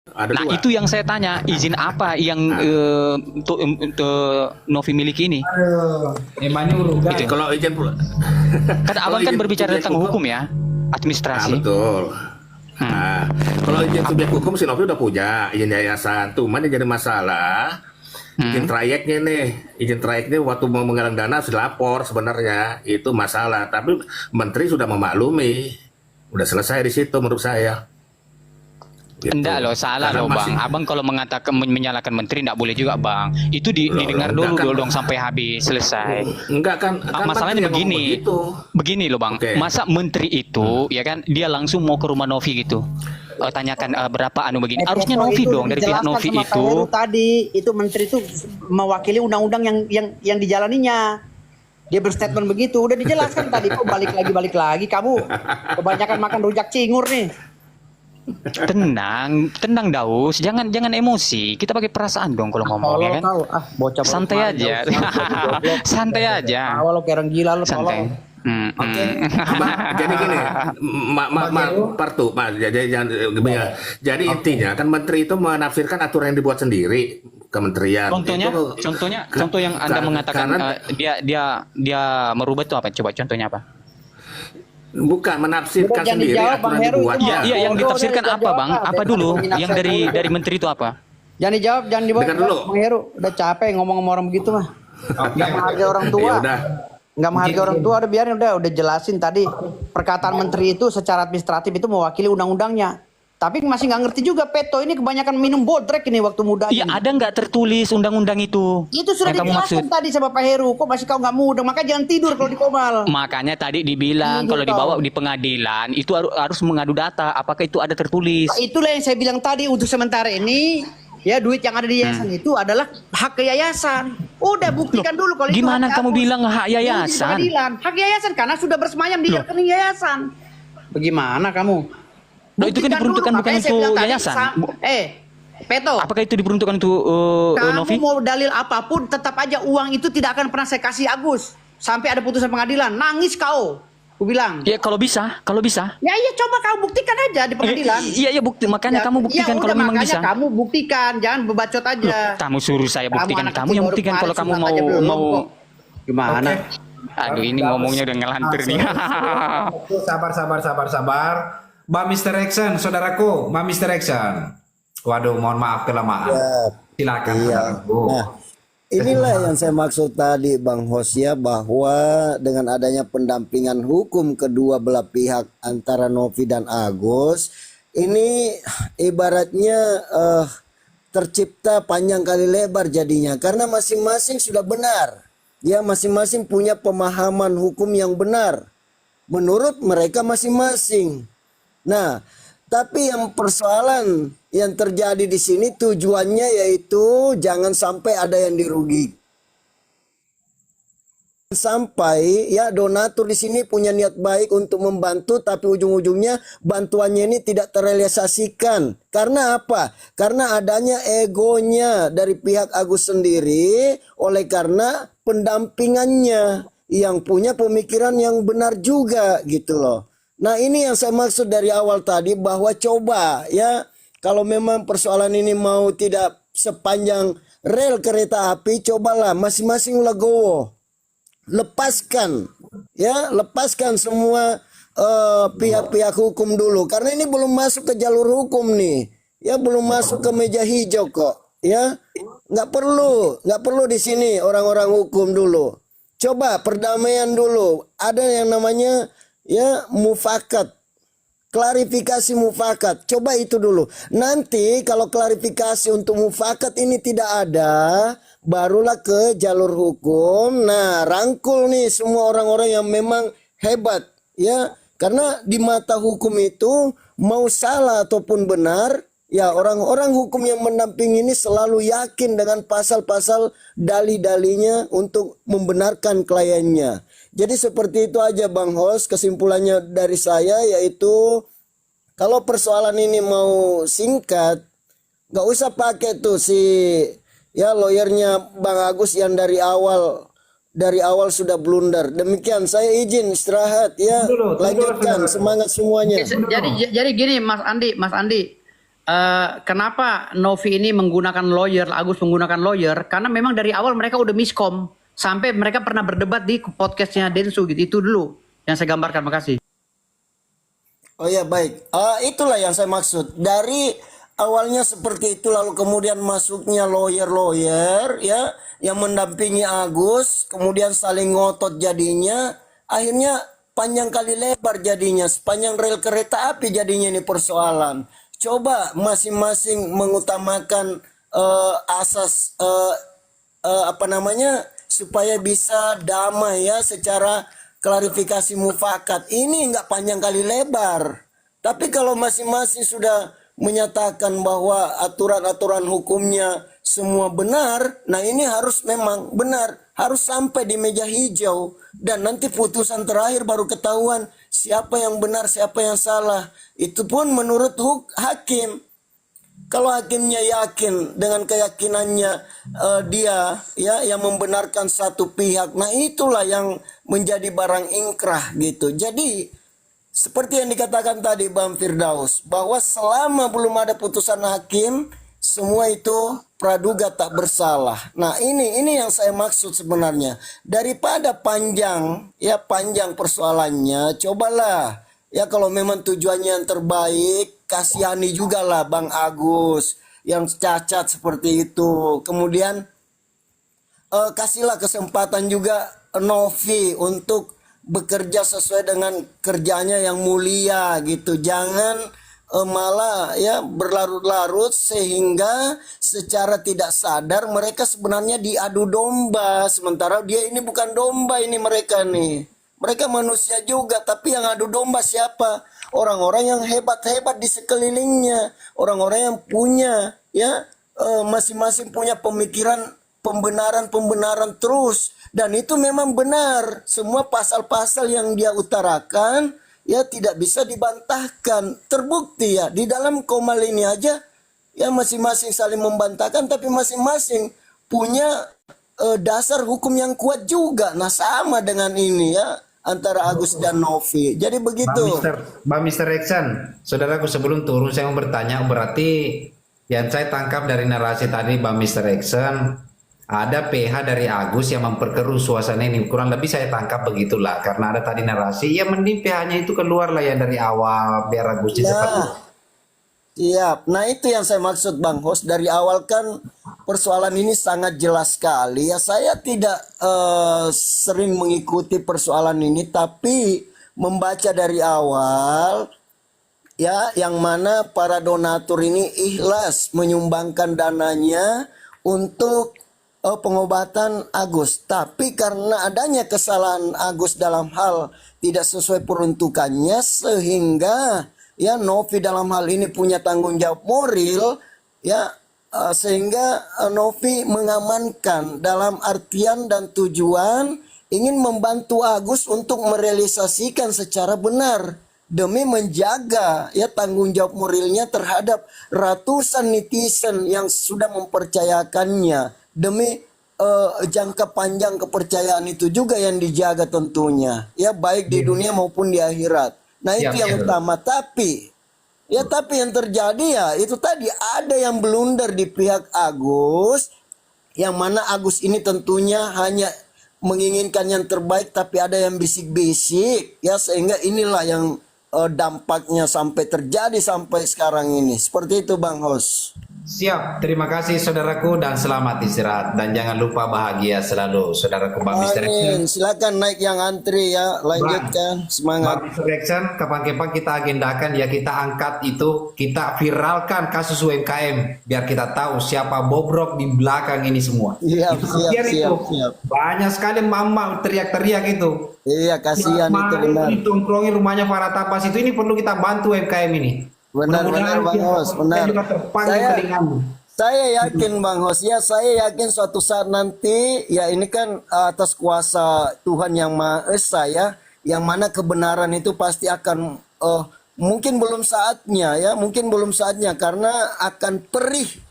Ada Nah, dua. itu yang saya tanya, izin apa yang untuk Novi miliki ini? Emangnya urugan. Jadi kalau izin pula. Kan abang kan berbicara tentang hukum ya, administrasi. Betul. Nah, kalau izin subjek hukum si Novi udah punya izin yayasan. Cuman yang jadi masalah izin trayeknya nih. Izin trayeknya waktu mau menggalang dana harus dilapor sebenarnya. Itu masalah. Tapi menteri sudah memaklumi. Udah selesai di situ menurut saya. Gitu. Enggak loh, salah Karena loh bang. masih- Abang kalau mengatakan menyalahkan menteri enggak boleh juga bang. Itu Loh, didengar enggak dulu kan. dong sampai habis selesai. Enggak kan, Masalahnya menteri yang ngomong begini, begitu. begini loh bang. Oke. Masa menteri itu ya kan dia langsung mau ke rumah Novi gitu, tanyakan berapa anu begini. Harusnya Peto Novi itu dong dari pihak dijelaskan Novi sama Pak itu. Heru tadi itu menteri itu mewakili undang-undang yang dijalaninya. Dia berstatement begitu, udah dijelaskan tadi. Kok balik lagi kamu kebanyakan makan rujak cingur nih. Tenang, tenang Daus, jangan emosi. Kita pakai perasaan dong kalau ngomong ya kan. Tahu, bocah Santai baru aja, kemarin, goblok. santai aja, Awal lo kayak orang gila lo santai. tolong. Oke. Jadi gini, Partu, jadi intinya kan menteri itu menafsirkan aturan yang dibuat sendiri kementerian. Contohnya, Itu- contoh yang Anda mengatakan karena- dia merubah itu apa? Coba contohnya apa? bukan menafsirkan Udah, jangan sendiri dijawab, aturan Bang yang Heru, itu dibuatnya. mah. Iya, yang Bodoh, ditafsirkan udah apa jawab bang? lah. Apa Daripada dulu? menghina Yang saya dari dulu. menteri itu apa? Jangan dijawab, jangan dibawa. Dengar dulu. Bang Heru, udah capek ngomong sama orang begitu mah. Nggak menghargai orang tua. Ya udah. Nggak menghargai orang tua, udah biarin, udah jelasin tadi. Perkataan menteri itu secara administratif itu mewakili undang-undangnya. Tapi masih nggak ngerti juga, Peto ini kebanyakan minum bodrek ini waktu muda. Iya, ada nggak tertulis undang-undang itu? Itu sudah yang kamu maksud? dijelaskan tadi sama Pak Heru. Kok masih kau nggak muda? Maka jangan tidur kalau di Komal. Makanya tadi dibilang Ini kalau tahu. dibawa di pengadilan itu harus mengadu data. Apakah itu ada tertulis? Nah, itulah yang saya bilang tadi, untuk sementara ini ya duit yang ada di yayasan itu adalah hak yayasan. Udah buktikan dulu kalau itu Gimana hak kamu aku. bilang hak Ini di yayasan? pengadilan. Hak yayasan karena sudah bersemayam di rekening yayasan. Bagaimana kamu? Loh, itu kan Buktikan diperuntukkan dulu, bukan makanya saya untuk bilang tadi, yayasan. Peto, Apakah itu diperuntukkan untuk kamu Novi? mau dalil apapun tetap aja uang itu tidak akan pernah saya kasih Agus sampai ada putusan pengadilan. Nangis kau, aku bilang. Ya kalau bisa, kalau bisa. Ya iya, coba kamu buktikan aja di pengadilan. Iya bukti. Makanya Ya, kamu buktikan ya kalau udah, memang makanya bisa. kamu buktikan, jangan bebacot aja. Kamu suruh saya buktikan. anak Kamu kecil yang baru buktikan kemarin kalau kamu sunat mau aja belum mau. kok. Gimana? Aduh, ini ngomongnya udah ngelantur nih. Sabar. Mbak Mr. Exxon, saudaraku, Mbak Mr. Exxon. Waduh, mohon maaf kelamaan. Silakan, saudaraku. Nah, inilah yang saya maksud tadi Bang Hosya, bahwa dengan adanya pendampingan hukum kedua belah pihak antara Novi dan Agus, ini ibaratnya tercipta panjang kali lebar jadinya, karena masing-masing sudah benar. Ya, masing-masing punya pemahaman hukum yang benar menurut mereka masing-masing. Nah, tapi yang persoalan yang terjadi di sini tujuannya yaitu jangan sampai ada yang dirugi. Sampai ya donatur di sini punya niat baik untuk membantu, tapi ujung-ujungnya bantuannya ini tidak terrealisasikan. Karena apa? Karena adanya egonya dari pihak Agus sendiri, oleh karena pendampingannya yang punya pemikiran yang benar juga gitu loh. Nah, ini yang saya maksud dari awal tadi, bahwa coba ya kalau memang persoalan ini mau tidak sepanjang rel kereta api, cobalah masing-masing legowo. Lepaskan semua pihak-pihak hukum dulu, karena ini belum masuk ke jalur hukum nih. Ya, belum masuk ke meja hijau kok. Ya, nggak perlu di sini orang-orang hukum dulu. Coba perdamaian dulu. Ada yang namanya ya mufakat klarifikasi mufakat. Coba itu dulu. Nanti kalau klarifikasi untuk mufakat ini tidak ada, barulah ke jalur hukum. Nah, rangkul nih semua orang-orang yang memang hebat, ya. Karena di mata hukum itu mau salah ataupun benar, ya orang-orang hukum yang mendampingi ini selalu yakin dengan pasal-pasal dalih-dalihnya untuk membenarkan kliennya. Jadi seperti itu aja Bang Host, kesimpulannya dari saya yaitu kalau persoalan ini mau singkat, nggak usah pakai tuh si ya lawyernya Bang Agus yang dari awal sudah blunder. Demikian, saya izin istirahat ya. Lanjutkan, semangat semuanya. Jadi gini Mas Andi, kenapa Novi ini menggunakan lawyer, Agus menggunakan lawyer? Karena memang dari awal mereka udah miskom. Sampai mereka pernah berdebat di podcastnya Densu gitu. Itu dulu yang saya gambarkan. Makasih. Oh ya baik. Itulah yang saya maksud. Dari awalnya seperti itu lalu kemudian masuknya lawyer ya yang mendampingi Agus, kemudian saling ngotot jadinya, akhirnya panjang kali lebar jadinya, sepanjang rel kereta api jadinya ini persoalan. Coba masing-masing mengutamakan asas supaya bisa damai ya secara klarifikasi mufakat. Ini nggak panjang kali lebar. Tapi kalau masing-masing sudah menyatakan bahwa aturan-aturan hukumnya semua benar, nah ini harus memang benar, harus sampai di meja hijau dan nanti putusan terakhir baru ketahuan siapa yang benar, siapa yang salah. Itu pun menurut hakim. Kalau hakimnya yakin dengan keyakinannya dia ya yang membenarkan satu pihak, nah itulah yang menjadi barang ingkrah gitu. Jadi seperti yang dikatakan tadi Bang Firdaus, bahwa selama belum ada putusan hakim, semua itu praduga tak bersalah. Nah ini yang saya maksud sebenarnya. Daripada panjang persoalannya, cobalah ya kalau memang tujuannya yang terbaik, kasihani juga lah Bang Agus yang cacat seperti itu. Kemudian kasihlah kesempatan juga Novi untuk bekerja sesuai dengan kerjanya yang mulia gitu. Jangan malah ya berlarut-larut sehingga secara tidak sadar mereka sebenarnya diadu domba. Sementara dia ini bukan domba, ini mereka nih. Mereka manusia juga, tapi yang adu domba siapa? Orang-orang yang hebat-hebat di sekelilingnya. Orang-orang yang punya ya masing-masing punya pemikiran pembenaran terus. Dan itu memang benar. Semua pasal-pasal yang dia utarakan ya tidak bisa dibantahkan. Terbukti ya di dalam Komal ini aja ya masing-masing saling membantahkan, tapi masing-masing punya dasar hukum yang kuat juga. Nah sama dengan ini ya antara Agus dan Novi. Jadi begitu. Bang Mr. Reksan, saudaraku sebelum turun saya mau bertanya, berarti yang saya tangkap dari narasi tadi Bang Mr. Reksan, ada PH dari Agus yang memperkeruh suasana ini. Kurang lebih saya tangkap begitulah. Karena ada tadi narasi, ya mending PH-nya itu keluar lah ya dari awal, biar Agus cepat. Iya, nah itu yang saya maksud Bang Host. Dari awal kan persoalan ini sangat jelas sekali. Ya saya tidak sering mengikuti persoalan ini, tapi membaca dari awal ya yang mana para donatur ini ikhlas menyumbangkan dananya untuk pengobatan Agus. Tapi karena adanya kesalahan Agus dalam hal tidak sesuai peruntukannya, sehingga ya Novi dalam hal ini punya tanggung jawab moral ya, sehingga Novi mengamankan dalam artian dan tujuan ingin membantu Agus untuk merealisasikan secara benar demi menjaga ya tanggung jawab moralnya terhadap ratusan netizen yang sudah mempercayakannya, demi jangka panjang kepercayaan itu juga yang dijaga tentunya ya, baik di dunia maupun di akhirat. Nah itu yang utama. Tapi yang terjadi ya itu tadi ada yang blunder di pihak Agus, yang mana Agus ini tentunya hanya menginginkan yang terbaik, tapi ada yang bisik-bisik ya, sehingga inilah yang dampaknya sampai terjadi sampai sekarang ini. Seperti itu Bang Hos. Siap, terima kasih saudaraku dan selamat istirahat dan jangan lupa bahagia selalu saudaraku Bang Mr. Amin. Action. Silakan naik yang antri ya, lanjutkan semangat. Bang Mr. Action, kapan-kapan kita agendakan ya, kita angkat itu, kita viralkan kasus UMKM biar kita tahu siapa bobrok di belakang ini semua. Siap, Itu siap, kasihan siap, itu. siap. Banyak sekali mama teriak-teriak itu. Iya, kasihan itu Mari benar. ditongkrongi rumahnya para tapas itu, ini perlu kita bantu UMKM ini. Benar, Mudah-mudahan Bang pihak Hos, kepolisian benar. juga terpanggil telingamu. Saya yakin Bang Hos ya, saya yakin suatu saat nanti ya ini kan atas kuasa Tuhan yang Maha Esa ya, yang mana kebenaran itu pasti akan mungkin belum saatnya ya, mungkin belum saatnya karena akan perih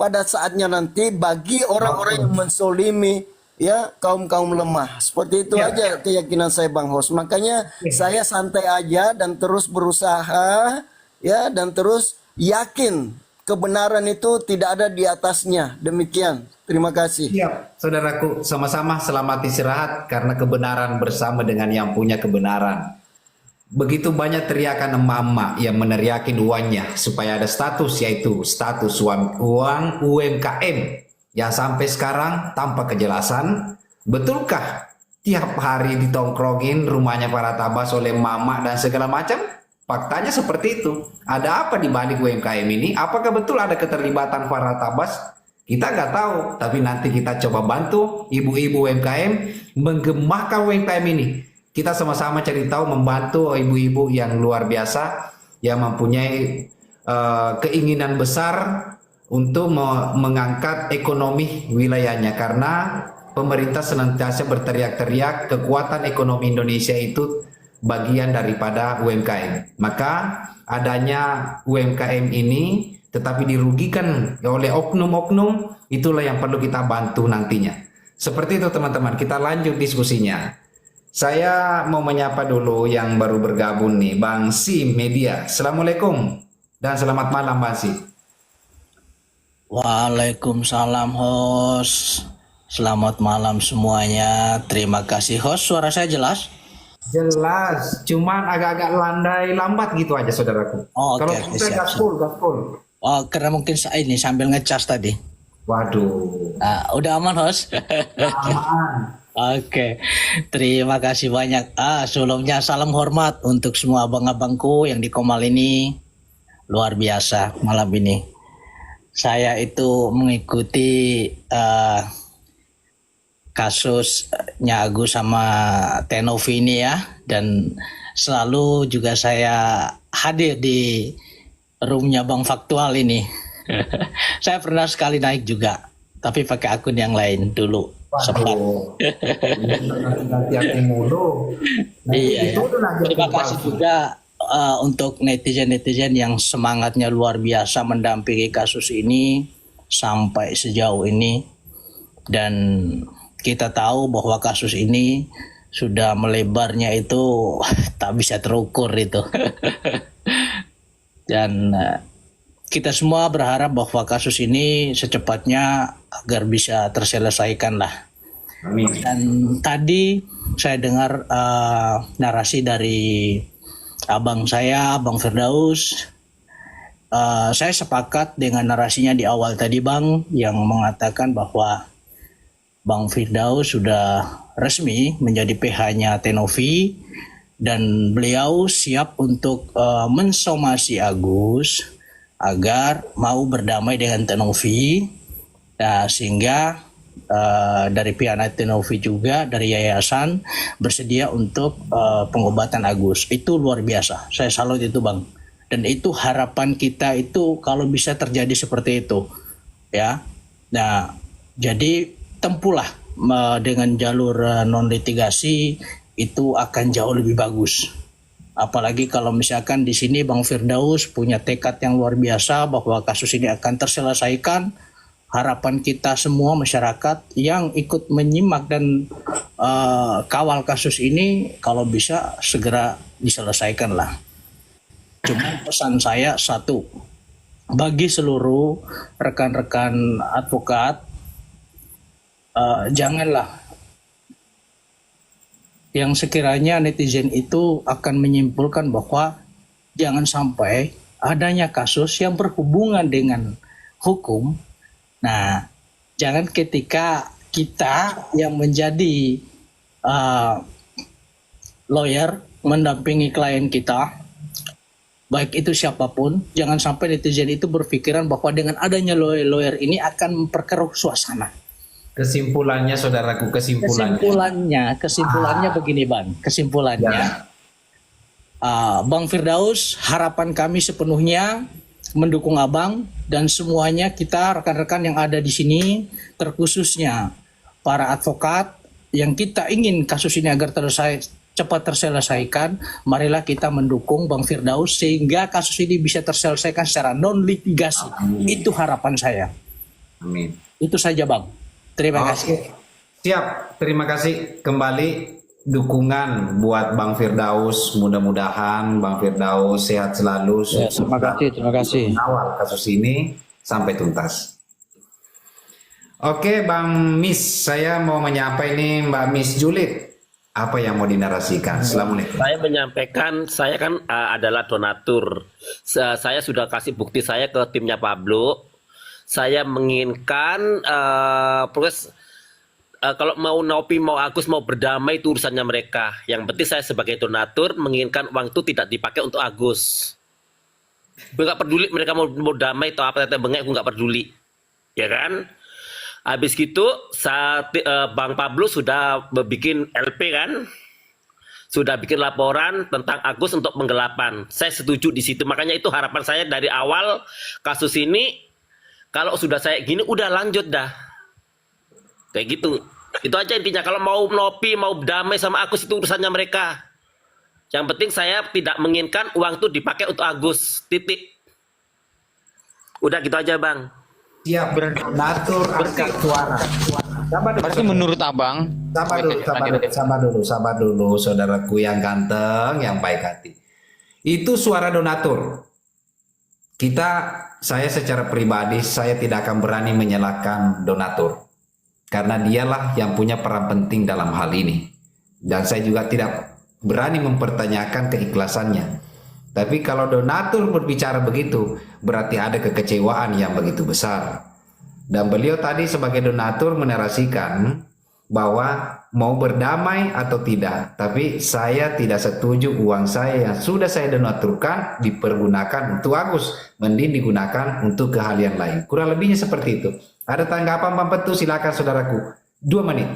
pada saatnya nanti bagi orang-orang yang mensolimi ya kaum-kaum lemah. Seperti itu aja keyakinan saya Bang Hos. Makanya saya santai aja dan terus berusaha ya dan terus yakin kebenaran itu tidak ada di atasnya. Demikian. Terima kasih. Siap, saudaraku, sama-sama selamat istirahat karena kebenaran bersama dengan yang punya kebenaran. Begitu banyak teriakan emak-emak yang meneriakin uangnya supaya ada status, yaitu status uang UMKM yang sampai sekarang tanpa kejelasan. Betulkah tiap hari ditongkrongin rumahnya para tabas oleh mama dan segala macam? Faktanya seperti itu. Ada apa di balik UMKM ini? Apakah betul ada keterlibatan para tabas? Kita nggak tahu, tapi nanti kita coba bantu ibu-ibu UMKM menggemakan UMKM ini. Kita sama-sama cari tahu, membantu ibu-ibu yang luar biasa, yang mempunyai keinginan besar untuk mengangkat ekonomi wilayahnya. Karena pemerintah senantiasa berteriak-teriak kekuatan ekonomi Indonesia itu bagian daripada UMKM. Maka adanya UMKM ini tetapi dirugikan oleh oknum-oknum, itulah yang perlu kita bantu nantinya. Seperti itu teman-teman, kita lanjut diskusinya. Saya mau menyapa dulu yang baru bergabung nih, Bang Si Media. Assalamualaikum dan selamat malam Bang Si. Waalaikumsalam host. Selamat malam semuanya. Terima kasih host. Suara saya jelas? Jelas, cuman agak-agak landai lambat gitu aja saudaraku. Oh, Kalau oke, saya siap, gaspol. Oh, karena mungkin saya ini sambil ngecas tadi. Waduh. Udah aman host? Aman. Oke, terima kasih banyak. Sebelumnya salam hormat untuk semua abang-abangku yang di Komal ini. Luar biasa malam ini. Saya itu mengikuti kasusnya Agus sama Tenovi ini ya, dan selalu juga saya hadir di roomnya Bang Faktual ini. Saya pernah sekali naik juga, tapi pakai akun yang lain dulu. Sempat. Hati-hati mulu. Iya, ya. Terima kasih juga untuk netizen-netizen yang semangatnya luar biasa mendampingi kasus ini sampai sejauh ini, dan kita tahu bahwa kasus ini sudah melebarnya itu tak bisa terukur itu. Dan kita semua berharap bahwa kasus ini secepatnya agar bisa terselesaikan lah. Amin. Dan tadi saya dengar narasi dari abang saya, Bang Firdaus. Saya sepakat dengan narasinya di awal tadi Bang, yang mengatakan bahwa Bang Firdaus sudah resmi menjadi PH-nya Tenovi dan beliau siap untuk mensomasi Agus agar mau berdamai dengan Tenovi, sehingga dari pihak Tenovi juga dari yayasan bersedia untuk pengobatan Agus. Itu luar biasa. Saya salut itu Bang. Dan itu harapan kita itu kalau bisa terjadi seperti itu, ya. Nah, jadi tempuhlah dengan jalur non litigasi, itu akan jauh lebih bagus. Apalagi kalau misalkan di sini Bang Firdaus punya tekad yang luar biasa bahwa kasus ini akan terselesaikan. Harapan kita semua masyarakat yang ikut menyimak dan kawal kasus ini kalau bisa segera diselesaikan lah. Cuma pesan saya satu, bagi seluruh rekan-rekan advokat, janganlah yang sekiranya netizen itu akan menyimpulkan bahwa jangan sampai adanya kasus yang berhubungan dengan hukum. Nah, jangan ketika kita yang menjadi lawyer mendampingi klien kita, baik itu siapapun, jangan sampai netizen itu berpikiran bahwa dengan adanya lawyer ini akan memperkeruh suasana. Kesimpulannya, saudaraku, kesimpulannya Begini Bang, kesimpulannya Bang Firdaus, harapan kami sepenuhnya mendukung Abang dan semuanya kita rekan-rekan yang ada di sini, terkhususnya para advokat yang kita ingin kasus ini agar cepat terselesaikan. Marilah kita mendukung Bang Firdaus sehingga kasus ini bisa terselesaikan secara non litigasi. Itu harapan saya. Amin. Itu saja Bang. Terima kasih. Siap, terima kasih kembali dukungan buat Bang Firdaus. Mudah-mudahan Bang Firdaus sehat selalu. Ya, terima kasih. Awal kasus ini sampai tuntas. Oke, Bang Miss, saya mau menyapa ini Mbak Miss Julid. Apa yang mau dinarasikan? Assalamualaikum. Saya menyampaikan, saya kan adalah donatur. Saya sudah kasih bukti saya ke timnya Pablo. Saya menginginkan kalau mau Nopi, mau Agus, mau berdamai itu urusannya mereka. Yang penting saya sebagai donatur menginginkan uang itu tidak dipakai untuk Agus. Gue nggak peduli mereka mau damai atau apa, bengek, gue nggak peduli, ya kan? Habis gitu saat Bang Pablo sudah bikin LP kan, sudah bikin laporan tentang Agus untuk penggelapan. Saya setuju di situ, makanya itu harapan saya dari awal kasus ini. Kalau sudah saya gini, udah lanjut dah. Kayak gitu. Itu aja intinya. Kalau mau Nopi, mau damai sama Agus itu urusannya mereka. Yang penting saya tidak menginginkan uang itu dipakai untuk Agus. Titik. Udah gitu aja Bang. Siap, berdonatur angkat suara. Berarti menurut Abang, Sabar dulu, saudaraku yang ganteng, yang baik hati. Itu suara donatur. Saya secara pribadi, saya tidak akan berani menyalahkan donatur. Karena dialah yang punya peran penting dalam hal ini. Dan saya juga tidak berani mempertanyakan keikhlasannya. Tapi kalau donatur berbicara begitu, berarti ada kekecewaan yang begitu besar. Dan beliau tadi sebagai donatur menarasikan bahwa mau berdamai atau tidak, tapi saya tidak setuju uang saya yang sudah saya donaturkan dipergunakan untuk Agus, mending digunakan untuk keahlian lain. Kurang lebihnya seperti itu. Ada tanggapan Bang Petu? Silakan saudaraku. 2 menit.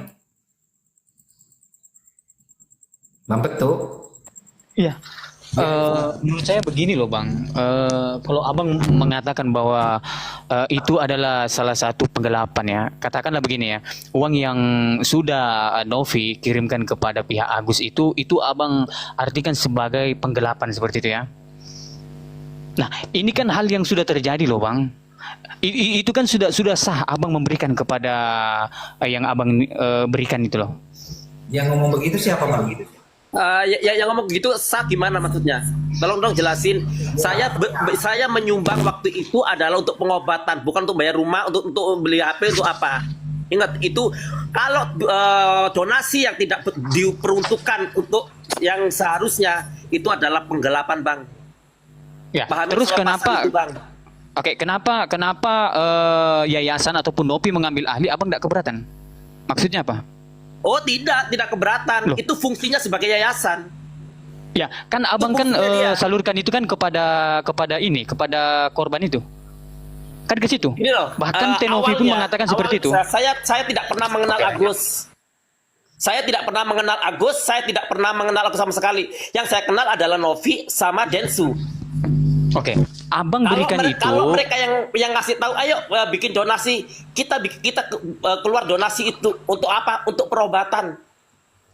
Bang Petu? Iya. Menurut saya begini loh Bang, kalau Abang mengatakan bahwa itu adalah salah satu penggelapan ya, katakanlah begini ya, uang yang sudah Novi kirimkan kepada pihak Agus itu Abang artikan sebagai penggelapan seperti itu ya. Nah ini kan hal yang sudah terjadi loh Bang, itu kan sudah sah Abang memberikan kepada yang Abang berikan itu loh. Yang ngomong begitu siapa Bang? Yang ngomong begitu sah gimana maksudnya? Tolong dong jelasin. Saya menyumbang waktu itu adalah untuk pengobatan, bukan untuk bayar rumah, untuk beli HP, untuk apa? Ingat itu kalau donasi yang tidak diperuntukkan untuk yang seharusnya itu adalah penggelapan Bang. Ya. Pahami Terus kenapa? itu, Bang. Oke, kenapa yayasan ataupun Nopi mengambil ahli, Abang tidak keberatan? Maksudnya apa? Oh tidak keberatan. Loh. Itu fungsinya sebagai yayasan. Ya, kan Abang kan salurkan itu kan kepada korban itu. Kan ke situ. Ini loh. Bahkan Tenovi pun mengatakan seperti itu. Saya tidak pernah mengenal Agus. Saya tidak pernah mengenal Agus, saya tidak pernah mengenal Agus sama sekali. Yang saya kenal adalah Novi sama Densu. Oke, Abang berikan itu. Kalau mereka yang ngasih tahu, ayo bikin donasi, kita keluar donasi itu untuk apa? Untuk perobatan.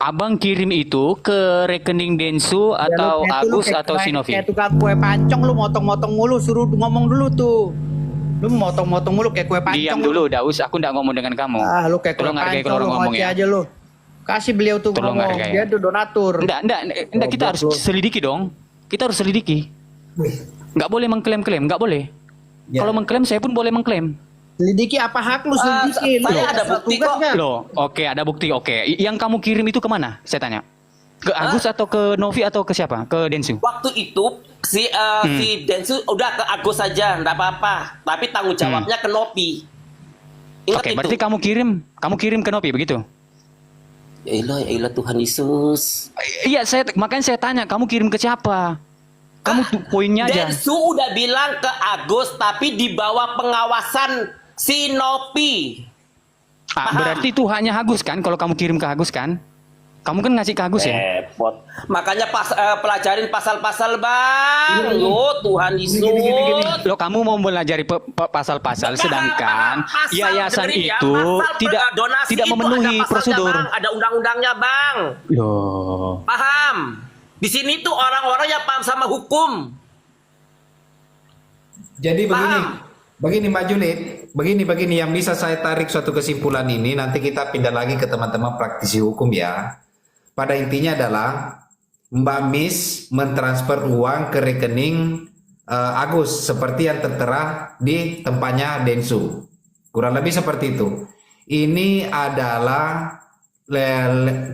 Abang kirim itu ke rekening Densu atau Agus atau Sinovi? Kayak tukang kue pancong, lu motong-motong mulu, suruh ngomong dulu tuh. Lu motong-motong mulu kayak kue pancong. Diam dulu, Daus. Aku nggak ngomong dengan kamu. Lu kayak kue pancong, lu ngomong aja lu. Kasih beliau tuh ngomong, dia tuh donatur. Enggak, kita harus selidiki dong. Kita harus selidiki. Nggak boleh mengklaim-klaim, nggak boleh. Kalau mengklaim, saya pun boleh mengklaim. Selidiki apa hak lu selidiki? Saya ada bukti kok. Loh, oke, ada bukti, oke. Yang kamu kirim itu kemana? Saya tanya. Ke Agus atau ke Novi atau ke siapa? Ke Densu? Waktu itu si Densu udah ke Agus saja, enggak apa-apa. Tapi tanggung jawabnya ke Novi. Ingat Oke, itu. berarti kamu kirim ke Novi begitu? Ya elah Tuhan Yesus. Iya, makanya saya tanya, kamu kirim ke siapa? Kamu tuh poinnya aja. Densu udah bilang ke Agus, tapi di bawah pengawasan si Novi. Paham? Berarti itu hanya Agus kan? Kalau kamu kirim ke Agus kan? Kamu kan ngasih ke Agus ya? Repot. Makanya pelajarin pasal-pasal, Bang. Tuhan Yesus. Loh, kamu mau belajari pasal-pasal, sedangkan Pasal, yayasan dengerin ya, itu pasal donasi tidak itu memenuhi ada pasalnya, prosedur. Bang. Ada undang-undangnya, Bang. Loh. Paham? Di sini tuh orang-orang yang paham sama hukum. Jadi Paham? begini Mbak Julid, begini yang bisa saya tarik suatu kesimpulan ini, nanti kita pindah lagi ke teman-teman praktisi hukum ya. Pada intinya adalah Mbak Miss mentransfer uang ke rekening Agus seperti yang tertera di tempatnya Densu. Kurang lebih seperti itu. Ini adalah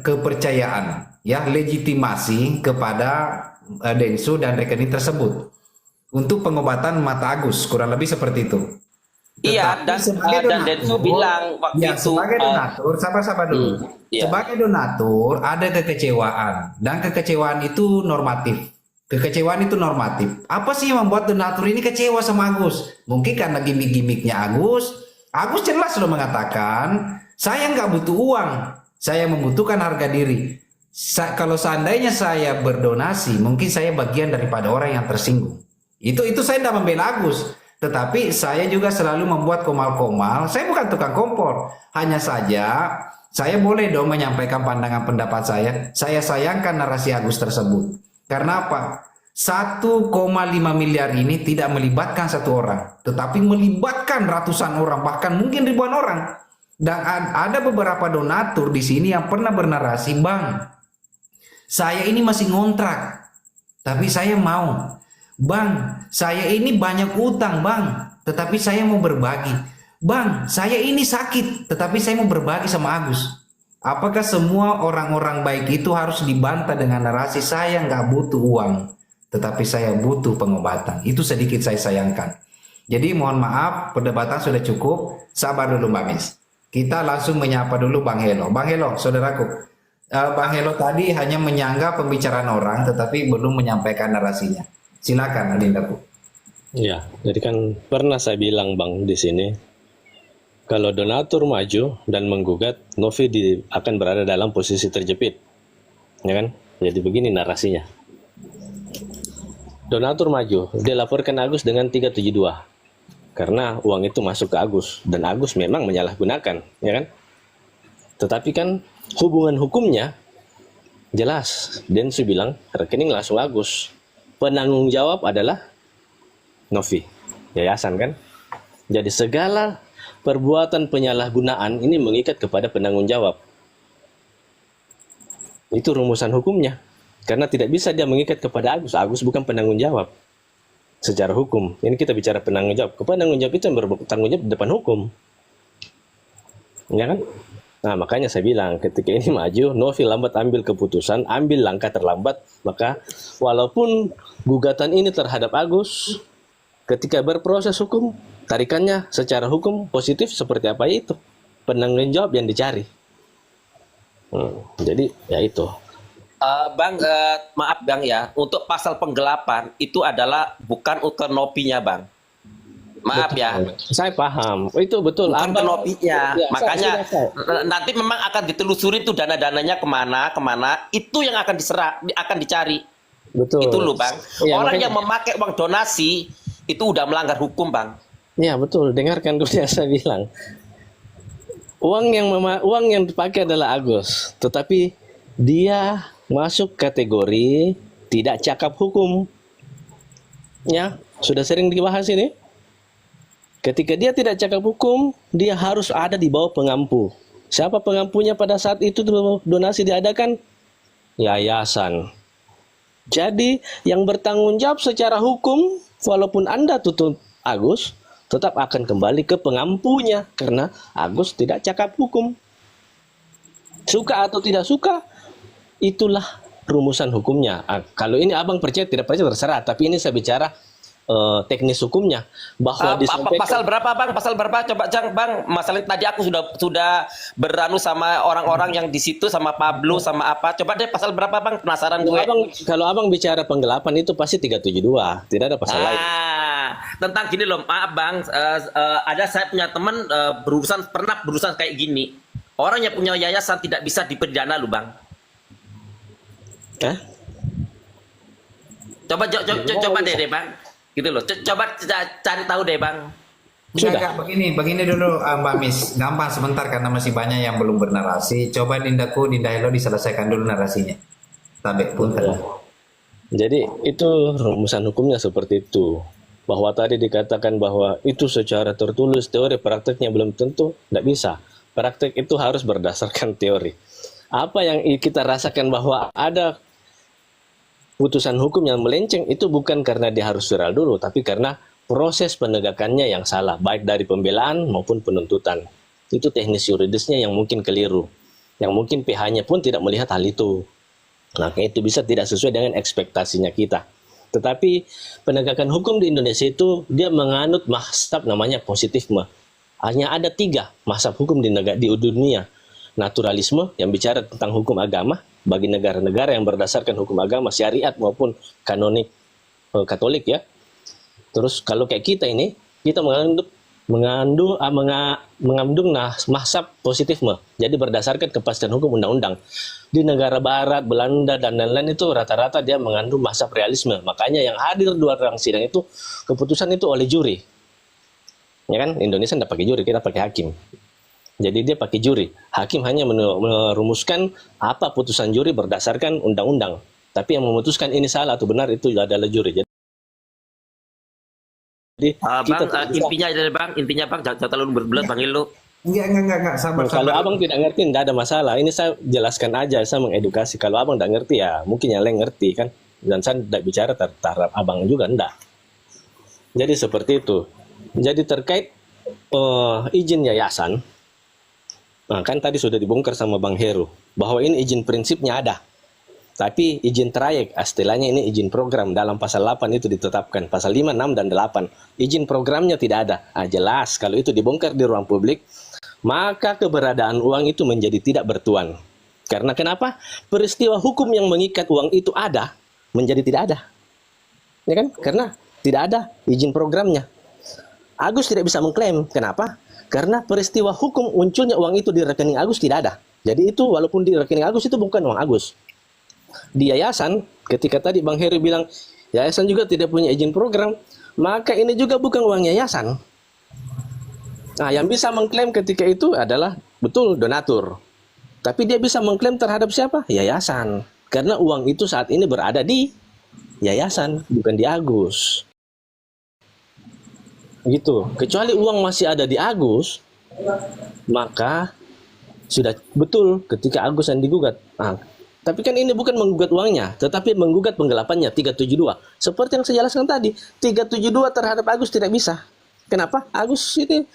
kepercayaan, ya, legitimasi kepada Densu dan rekening tersebut untuk pengobatan mata Agus, kurang lebih seperti itu. Iya, dan Densu bilang waktu ya, itu sebagai donatur, sabar dulu. iya. Sebagai donatur ada kekecewaan, dan kekecewaan itu normatif. Kekecewaan itu normatif. Apa sih yang membuat donatur ini kecewa sama Agus? Mungkin karena gimmick-gimmicknya Agus. Agus jelas loh mengatakan, saya nggak butuh uang, saya membutuhkan harga diri. Kalau seandainya saya berdonasi, mungkin saya bagian daripada orang yang tersinggung. Itu saya tidak membela Agus. Tetapi saya juga selalu membuat komal-komal. Saya bukan tukang kompor. Hanya saja saya boleh dong menyampaikan pandangan pendapat saya. Saya sayangkan narasi Agus tersebut. Karena apa? 1,5 miliar ini tidak melibatkan satu orang, tetapi melibatkan ratusan orang, bahkan mungkin ribuan orang. Dan ada beberapa donatur di sini yang pernah bernarasi, Bang, saya ini masih ngontrak, tapi saya mau. Bang, saya ini banyak utang, Bang, tetapi saya mau berbagi. Bang, saya ini sakit, tetapi saya mau berbagi sama Agus. Apakah semua orang-orang baik itu harus dibantah dengan narasi saya nggak butuh uang, tetapi saya butuh pengobatan? Itu sedikit saya sayangkan. Jadi mohon maaf, perdebatan sudah cukup. Sabar dulu Mbak Miss. Kita langsung menyapa dulu Bang Helo. Bang Helo, saudaraku. Bang Helo tadi hanya menyanggah pembicaraan orang, tetapi belum menyampaikan narasinya. Silakan Adindaku. Ya, jadi kan pernah saya bilang Bang di sini, kalau donatur maju dan menggugat, Novi akan berada dalam posisi terjepit, ya kan? Jadi begini narasinya. Donatur maju, dilaporkan Agus dengan 372, karena uang itu masuk ke Agus dan Agus memang menyalahgunakan, ya kan? Tetapi kan hubungan hukumnya jelas. Densu bilang rekening langsung Agus. Penanggung jawab adalah Novi, yayasan kan? Jadi segala perbuatan penyalahgunaan ini mengikat kepada penanggung jawab. Itu rumusan hukumnya. Karena tidak bisa dia mengikat kepada Agus. Agus bukan penanggung jawab secara hukum. Ini kita bicara penanggung jawab. Penanggung jawab itu yang bertanggung jawab di depan hukum. Ya kan? Nah, makanya saya bilang ketika ini maju, Novi lambat ambil keputusan, ambil langkah terlambat, maka walaupun gugatan ini terhadap Agus, ketika berproses hukum, tarikannya secara hukum positif seperti apa itu? Penanggung jawab yang dicari. Jadi ya itu. Bang, maaf Bang ya, untuk pasal penggelapan itu adalah bukan untuk Nopinya Bang. Maaf Betul. ya. Saya paham. Itu betul. Bukan ke Nopinya. Ya, Makanya saya. nanti memang akan ditelusuri tuh dana-dananya kemana. Itu yang akan akan dicari. Betul. Itu loh Bang. Ya, Orang makanya- yang memakai uang donasi itu udah melanggar hukum Bang. Ya betul, dengarkan dulu yang saya bilang. Uang yang dipakai adalah Agus, tetapi dia masuk kategori tidak cakap hukum. Ya, sudah sering dibahas ini. Ketika dia tidak cakap hukum, dia harus ada di bawah pengampu. Siapa pengampunya pada saat itu donasi diadakan? Yayasan. Jadi yang bertanggung jawab secara hukum, walaupun Anda tutup Agus, tetap akan kembali ke pengampunya karena Agus tidak cakap hukum. Suka atau tidak suka, itulah rumusan hukumnya. Kalau ini abang percaya tidak percaya terserah, tapi ini saya bicara teknis hukumnya bahwa disampaikan. Pasal berapa bang? Pasal berapa? Coba Jang bang. Masalah tadi aku sudah beranu sama orang-orang yang di situ, sama Pablo, sama apa. Coba deh pasal berapa bang? Penasaran gue. Kalau abang bicara penggelapan itu pasti 372, tidak ada pasal lain. Tentang gini loh, maaf bang. Ada saya punya teman pernah berurusan kayak gini. Orang yang punya yayasan tidak bisa dipidana loh bang. Coba deh bang. Gitu loh. Coba cari tahu deh bang. Sudah. Begini dulu Mbak Miss. Gampang sebentar karena masih banyak yang belum bernarasi. Coba Dinda Hello diselesaikan dulu narasinya. Sampai punten. Jadi itu rumusan hukumnya seperti itu. Bahwa tadi dikatakan bahwa itu secara tertulis, teori prakteknya belum tentu, tidak bisa. Praktek itu harus berdasarkan teori. Apa yang kita rasakan bahwa ada putusan hukum yang melenceng itu bukan karena dia harus viral dulu, tapi karena proses penegakannya yang salah, baik dari pembelaan maupun penuntutan. Itu teknis yuridisnya yang mungkin keliru, yang mungkin PH-nya pun tidak melihat hal itu. Maka itu bisa tidak sesuai dengan ekspektasinya kita. Tetapi penegakan hukum di Indonesia itu dia menganut mazhab namanya positifme. Hanya ada 3 mazhab hukum di dunia. Naturalisme yang bicara tentang hukum agama bagi negara-negara yang berdasarkan hukum agama syariat maupun kanonik Katolik ya. Terus kalau kayak kita ini, kita mengandung mazhab positifme. Jadi berdasarkan kepastian hukum undang-undang. Di negara barat, Belanda dan lain-lain itu rata-rata dia mengandung mazhab realisme. Makanya yang hadir 2 orang sidang itu keputusan itu oleh juri. Ya kan? Indonesia tidak pakai juri, kita pakai hakim. Jadi dia pakai juri. Hakim hanya merumuskan apa putusan juri berdasarkan undang-undang. Tapi yang memutuskan ini salah atau benar itu adalah juri. Jadi intinya bang, jangan terlalu berbelat bang Illo. Enggak, sabar. Kalau abang tidak ngerti, tidak ada masalah. Ini saya jelaskan aja, saya mengedukasi. Kalau abang tidak ngerti ya mungkin yang lain ngerti kan. Dan saya tidak bicara terhadap abang juga, enggak. Jadi seperti itu. Jadi terkait izin yayasan, nah, kan tadi sudah dibongkar sama Bang Heru bahwa ini izin prinsipnya ada, tapi izin trayek istilahnya ini izin program dalam pasal 8 itu ditetapkan, pasal 5, 6 dan 8 izin programnya tidak ada. Jelas kalau itu dibongkar di ruang publik maka keberadaan uang itu menjadi tidak bertuan. Karena kenapa? Peristiwa hukum yang mengikat uang itu ada menjadi tidak ada, ya kan? Karena tidak ada izin programnya. Agus tidak bisa mengklaim. Kenapa? Karena peristiwa hukum munculnya uang itu di rekening Agus tidak ada. Jadi itu walaupun di rekening Agus itu bukan uang Agus. Di yayasan, ketika tadi Bang Heri bilang yayasan juga tidak punya izin program, maka ini juga bukan uang yayasan. Nah, yang bisa mengklaim ketika itu adalah betul donatur. Tapi dia bisa mengklaim terhadap siapa? Yayasan. Karena uang itu saat ini berada di yayasan, bukan di Agus. Gitu. Kecuali uang masih ada di Agus, maka sudah betul ketika Agus yang digugat. Nah, tapi kan ini bukan menggugat uangnya, tetapi menggugat penggelapannya 372. Seperti yang saya jelaskan tadi, 372 terhadap Agus tidak bisa. Kenapa? Agus ini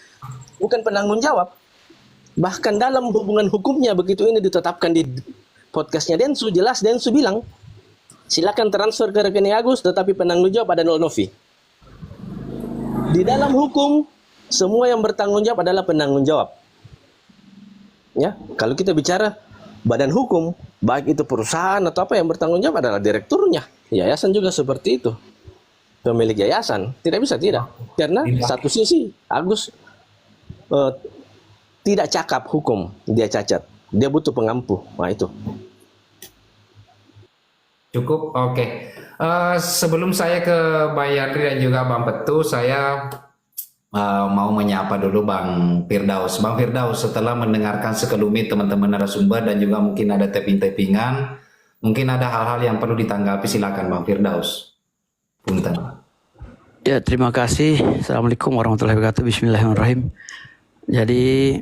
bukan penanggung jawab. Bahkan dalam hubungan hukumnya begitu ini ditetapkan di podcastnya Densu, jelas Densu bilang, silakan transfer ke rekening Agus, tetapi penanggung jawab ada Novi. Di dalam hukum, semua yang bertanggung jawab adalah penanggung jawab. Ya, kalau kita bicara badan hukum, baik itu perusahaan atau apa yang bertanggung jawab adalah direkturnya. Yayasan juga seperti itu. Pemilik yayasan tidak bisa tidak. Karena satu sisi Agus tidak cakap hukum, dia cacat. Dia butuh pengampu. Nah itu. Cukup, oke. Sebelum saya ke Bang Yandri dan juga Bang Petu, saya mau menyapa dulu Bang Firdaus. Bang Firdaus, setelah mendengarkan sekelumit teman-teman narasumber dan juga mungkin ada tapping-tappingan, mungkin ada hal-hal yang perlu ditanggapi, silakan Bang Firdaus. Punten. Ya, terima kasih. Assalamualaikum warahmatullahi wabarakatuh. Bismillahirrahmanirrahim. Jadi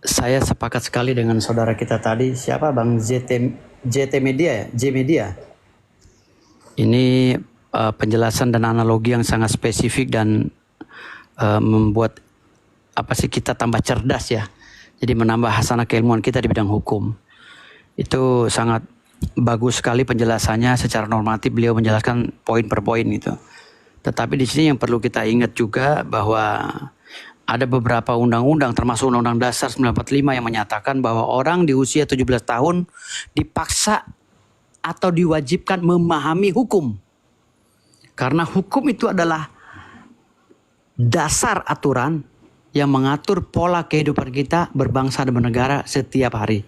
saya sepakat sekali dengan saudara kita tadi, siapa Bang JT Media ya? J Media. Ini penjelasan dan analogi yang sangat spesifik dan membuat kita tambah cerdas ya. Jadi menambah hasanah keilmuan kita di bidang hukum. Itu sangat bagus sekali penjelasannya secara normatif, beliau menjelaskan poin per poin itu. Tetapi di sini yang perlu kita ingat juga bahwa ada beberapa undang-undang termasuk Undang-Undang Dasar 1945 yang menyatakan bahwa orang di usia 17 tahun dipaksa atau diwajibkan memahami hukum. Karena hukum itu adalah dasar aturan yang mengatur pola kehidupan kita berbangsa dan bernegara setiap hari.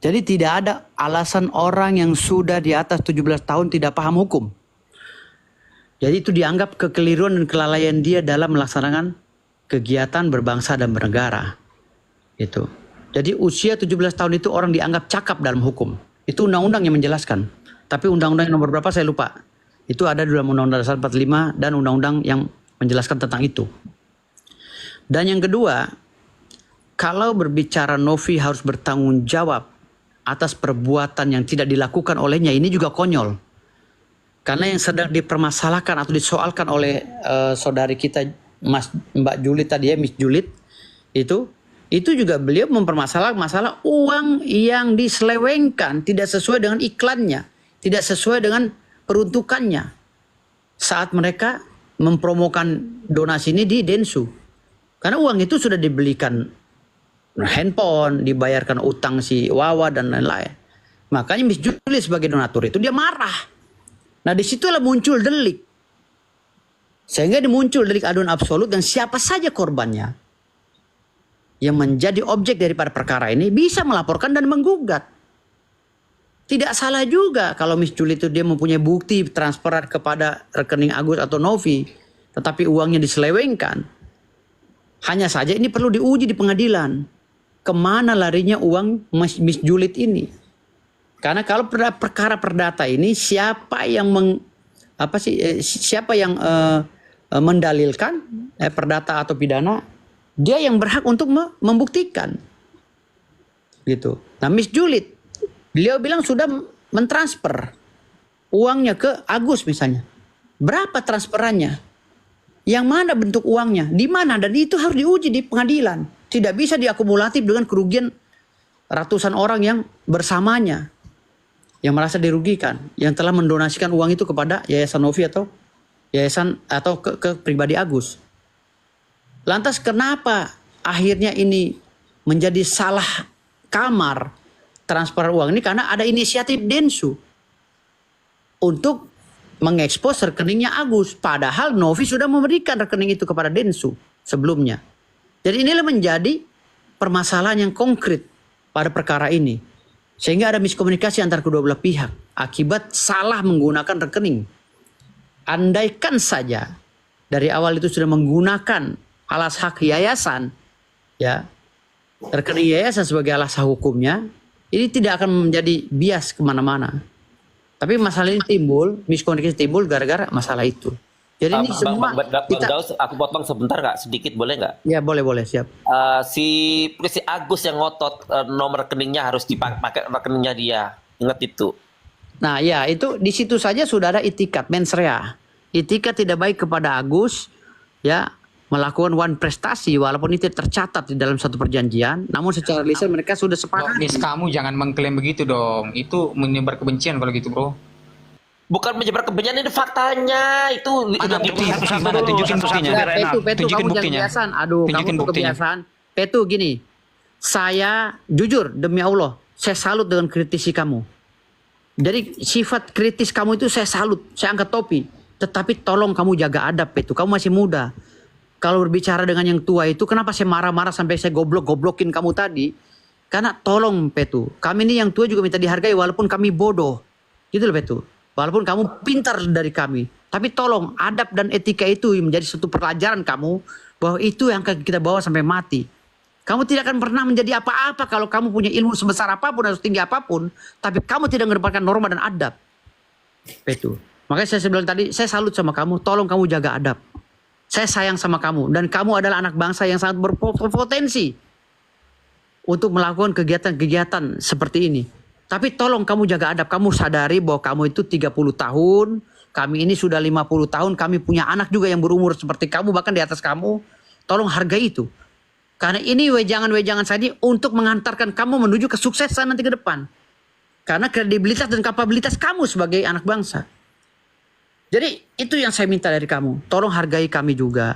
Jadi tidak ada alasan orang yang sudah di atas 17 tahun tidak paham hukum. Jadi itu dianggap kekeliruan dan kelalaian dia dalam melaksanakan kegiatan berbangsa dan bernegara. Itu. Jadi usia 17 tahun itu orang dianggap cakap dalam hukum. Itu undang-undang yang menjelaskan. Tapi undang-undang yang nomor berapa saya lupa. Itu ada dalam Undang-Undang Dasar 45 dan undang-undang yang menjelaskan tentang itu. Dan yang kedua, kalau berbicara Novi harus bertanggung jawab atas perbuatan yang tidak dilakukan olehnya, ini juga konyol. Karena yang sedang dipermasalahkan atau disoalkan oleh saudari kita Mbak Julit tadi ya, Miss Julit, itu juga beliau mempermasalahkan masalah uang yang diselewengkan tidak sesuai dengan iklannya, tidak sesuai dengan peruntukannya saat mereka mempromokan donasi ini di Densu. Karena uang itu sudah dibelikan handphone, dibayarkan utang si Wawa dan lain-lain. Makanya Miss Julie sebagai donatur itu dia marah. Nah disitulah muncul delik. Sehingga muncul delik aduan absolut dan siapa saja korbannya yang menjadi objek daripada perkara ini bisa melaporkan dan menggugat. Tidak salah juga kalau Miss Julie itu dia mempunyai bukti transferan kepada rekening Agus atau Novi, tetapi uangnya diselewengkan. Hanya saja ini perlu diuji di pengadilan. Kemana larinya uang Miss Julit ini? Karena kalau perkara perdata ini siapa yang mendalilkan perdata atau pidana, dia yang berhak untuk membuktikan. Gitu. Nah, Miss Julit, beliau bilang sudah mentransfer uangnya ke Agus misalnya. Berapa transferannya? Yang mana bentuk uangnya? Di mana? Dan itu harus diuji di pengadilan. Tidak bisa diakumulatif dengan kerugian ratusan orang yang bersamanya, yang merasa dirugikan, yang telah mendonasikan uang itu kepada Yayasan Novi atau yayasan atau ke pribadi Agus. Lantas kenapa akhirnya ini menjadi salah kamar transfer uang ini? Karena ada inisiatif Densu untuk mengekspos rekeningnya Agus. Padahal Novi sudah memberikan rekening itu kepada Densu sebelumnya. Jadi inilah menjadi permasalahan yang konkret pada perkara ini. Sehingga ada miskomunikasi antara kedua belah pihak akibat salah menggunakan rekening. Andaikan saja dari awal itu sudah menggunakan alas hak yayasan, ya, rekening yayasan sebagai alas hak hukumnya, ini tidak akan menjadi bias kemana-mana. Tapi masalah ini timbul, miskomunikasi timbul gara-gara masalah itu. Jadi ini semua Bang Daus, aku potong sebentar nggak? Sedikit boleh nggak? Ya boleh siap. Si Agus yang ngotot nomor rekeningnya harus dipakai rekeningnya dia. Ingat itu. Nah ya itu di situ saja sudah ada itikat mens rea. Itikat tidak baik kepada Agus, ya, melakukan one prestasi walaupun itu tercatat di dalam satu perjanjian, namun secara lisan mereka sudah sepakat. Miss, kamu jangan mengklaim begitu dong. Itu menyebar kebencian kalau gitu, bro. Bukan menyebar kebencian, ini faktanya. Itu Mana buktinya? Mana tunjukin buktinya? Petu Tunjukin kamu buktinya. jangan kebiasaan. Aduh, Tunjukin kamu buktinya. kebiasaan. Petu gini, saya jujur demi Allah, saya salut dengan kritisi kamu. Jadi sifat kritis kamu itu saya salut, saya angkat topi. Tetapi tolong kamu jaga adab, Petu. Kamu masih muda. Kalau berbicara dengan yang tua itu, kenapa saya marah-marah sampai saya goblokin kamu tadi? Karena tolong Petu, kami ini yang tua juga minta dihargai walaupun kami bodoh. Gitu loh Petu. Walaupun kamu pintar dari kami. Tapi tolong adab dan etika itu menjadi satu pelajaran kamu. Bahwa itu yang akan kita bawa sampai mati. Kamu tidak akan pernah menjadi apa-apa kalau kamu punya ilmu sebesar apapun atau setinggi apapun. Tapi kamu tidak mengedepankan norma dan adab. Petu. Makanya saya bilang tadi, saya salut sama kamu. Tolong kamu jaga adab. Saya sayang sama kamu. Dan kamu adalah anak bangsa yang sangat berpotensi untuk melakukan kegiatan-kegiatan seperti ini. Tapi tolong kamu jaga adab. Kamu sadari bahwa kamu itu 30 tahun. Kami ini sudah 50 tahun. Kami punya anak juga yang berumur seperti kamu. Bahkan di atas kamu. Tolong hargai itu. Karena ini wejangan-wejangan saya ini untuk mengantarkan kamu menuju kesuksesan nanti ke depan. Karena kredibilitas dan kapabilitas kamu sebagai anak bangsa. Jadi itu yang saya minta dari kamu. Tolong hargai kami juga.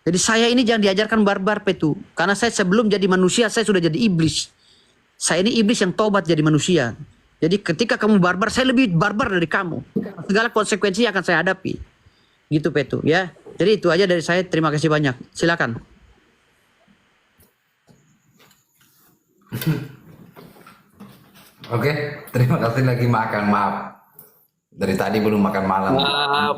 Jadi saya ini jangan diajarkan barbar Petu. Karena saya sebelum jadi manusia saya sudah jadi iblis. Saya ini iblis yang tobat jadi manusia. Jadi ketika kamu barbar, saya lebih barbar dari kamu. Segala konsekuensi akan saya hadapi. Gitu Petu ya. Jadi itu aja dari saya. Terima kasih banyak. Silakan. Oke, terima kasih lagi makan, maaf. Dari tadi belum makan malam.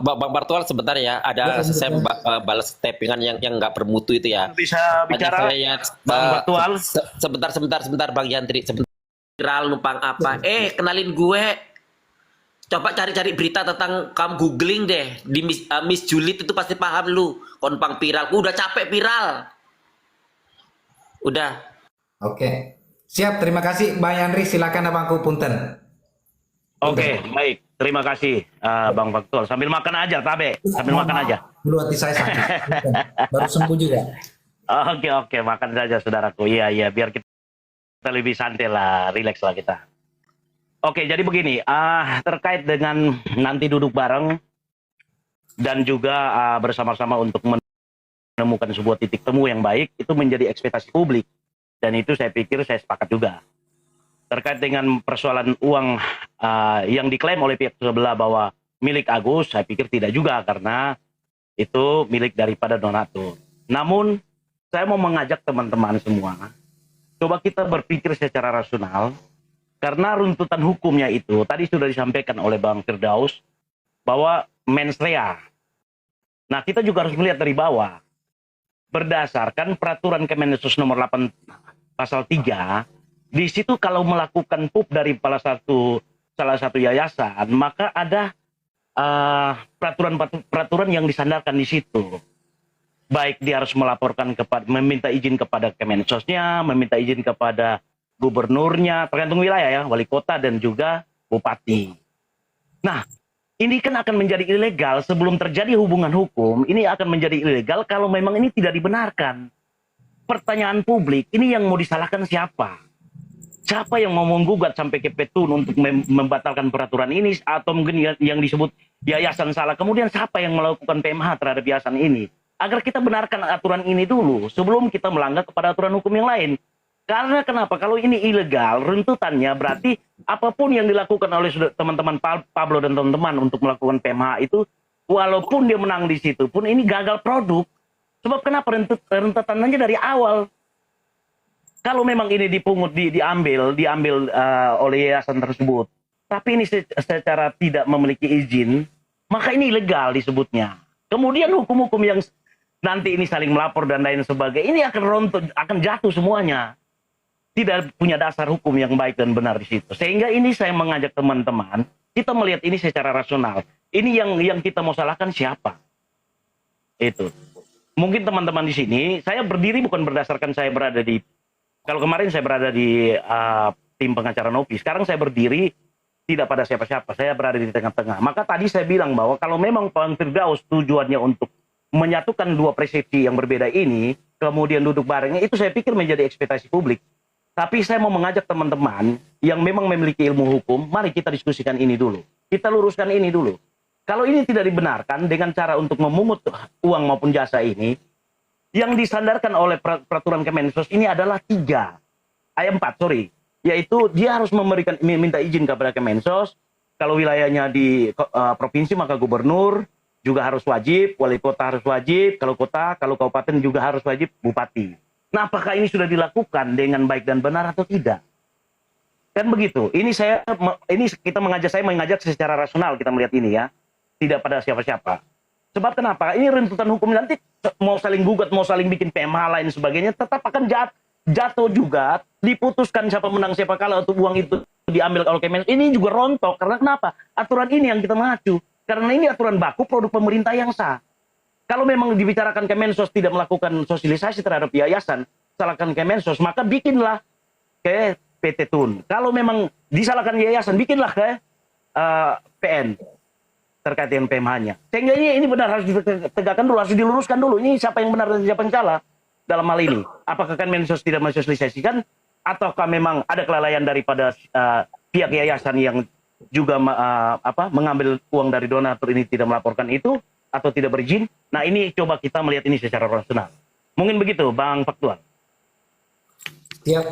Bang Bartual sebentar ya, ada saya balas tappingan yang nggak bermutu itu ya. Bisa bicara, Bang Bartual? Sebentar Bang Yandri, sebentar. Viral numpang apa? Kenalin gue. Coba cari-cari berita tentang kamu, googling deh di Miss Julid itu pasti paham lu. Numpang viral, udah capek viral. Udah. Oke. Siap, terima kasih Bang Yandri, silakan Abangku punten. Oke, baik. Terima kasih Bang Faktul. Sambil makan aja, Tabe. Sambil makan aja. Dulu hati saya sakit. Baru sembuh juga. Oke, makan saja saudaraku. Iya, biar kita lebih santai lah, rileks lah kita. Oke, jadi begini, terkait dengan nanti duduk bareng dan juga bersama-sama untuk menemukan sebuah titik temu yang baik, itu menjadi ekspektasi publik. Dan itu saya pikir saya sepakat juga. Terkait dengan persoalan uang yang diklaim oleh pihak sebelah bahwa milik Agus, saya pikir tidak juga karena itu milik daripada donatur. Namun, saya mau mengajak teman-teman semua, coba kita berpikir secara rasional, karena runtutan hukumnya itu, tadi sudah disampaikan oleh Bang Firdaus, bahwa mens rea. Nah, kita juga harus melihat dari bawah. Berdasarkan peraturan Kemensos nomor 8 pasal 3, di situ kalau melakukan PUP dari salah satu yayasan, maka ada peraturan yang disandarkan di situ. Baik dia harus melaporkan meminta izin kepada Kemensosnya, meminta izin kepada gubernurnya, tergantung wilayah ya, wali kota dan juga bupati. Nah, ini kan akan menjadi ilegal sebelum terjadi hubungan hukum, ini akan menjadi ilegal kalau memang ini tidak dibenarkan. Pertanyaan publik, ini yang mau disalahkan siapa? Siapa yang mau menggugat sampai ke Petun untuk membatalkan peraturan ini, atau mungkin yang disebut yayasan salah, kemudian siapa yang melakukan PMH terhadap yayasan ini? Agar kita benarkan aturan ini dulu, sebelum kita melanggar kepada aturan hukum yang lain. Karena kenapa? Kalau ini ilegal, runtutannya berarti apapun yang dilakukan oleh teman-teman Pablo dan teman-teman untuk melakukan PMH itu, walaupun dia menang di situ pun ini gagal produk. Sebab kenapa rentetannya dari awal? Kalau memang ini dipungut, diambil oleh yayasan tersebut, tapi ini secara tidak memiliki izin, maka ini ilegal disebutnya. Kemudian hukum-hukum yang nanti ini saling melapor dan lain sebagainya, ini akan jatuh semuanya. Tidak punya dasar hukum yang baik dan benar di situ. Sehingga ini saya mengajak teman-teman, kita melihat ini secara rasional. Ini yang kita mau salahkan siapa? Itu. Mungkin teman-teman di sini, saya berdiri bukan berdasarkan saya berada di, kalau kemarin saya berada di tim pengacara Novi, sekarang saya berdiri tidak pada siapa-siapa, saya berada di tengah-tengah. Maka tadi saya bilang bahwa kalau memang Bang Firdaus tujuannya untuk menyatukan dua persepsi yang berbeda ini, kemudian duduk barengnya, itu saya pikir menjadi ekspektasi publik. Tapi saya mau mengajak teman-teman yang memang memiliki ilmu hukum, mari kita diskusikan ini dulu. Kita luruskan ini dulu. Kalau ini tidak dibenarkan dengan cara untuk memungut uang maupun jasa ini, yang disandarkan oleh peraturan Kemensos ini adalah 4, yaitu dia harus meminta izin kepada Kemensos, kalau wilayahnya di provinsi maka gubernur juga harus wajib, wali kota harus wajib, kalau kota, kalau kabupaten juga harus wajib, bupati. Nah, apakah ini sudah dilakukan dengan baik dan benar atau tidak? Kan begitu. Saya mengajak secara rasional kita melihat ini ya, tidak pada siapa-siapa. Sebab kenapa? Ini rentutan hukum nanti mau saling gugat, mau saling bikin PMH lain sebagainya, tetap akan jatuh juga, diputuskan siapa menang siapa kalah atau uang itu diambil oleh Kemensos. Ini juga rontok karena kenapa? Aturan ini yang kita mengacu. Karena ini aturan baku produk pemerintah yang sah. Kalau memang dibicarakan Kemensos tidak melakukan sosialisasi terhadap yayasan, salahkan Kemensos, maka bikinlah ke PT Tun. Kalau memang disalahkan yayasan, bikinlah ke PN terkait dengan PMH-nya. Sehingga ini benar harus ditegakkan dulu, harus diluruskan dulu. Ini siapa yang benar dan siapa yang salah dalam hal ini. Apakah Kemensos tidak mensosialisasikan, ataukah memang ada kelalaian daripada pihak yayasan yang juga mengambil uang dari donatur ini tidak melaporkan itu atau tidak berizin. Nah ini coba kita melihat ini secara rasional. Mungkin begitu Bang Faktual. Siap.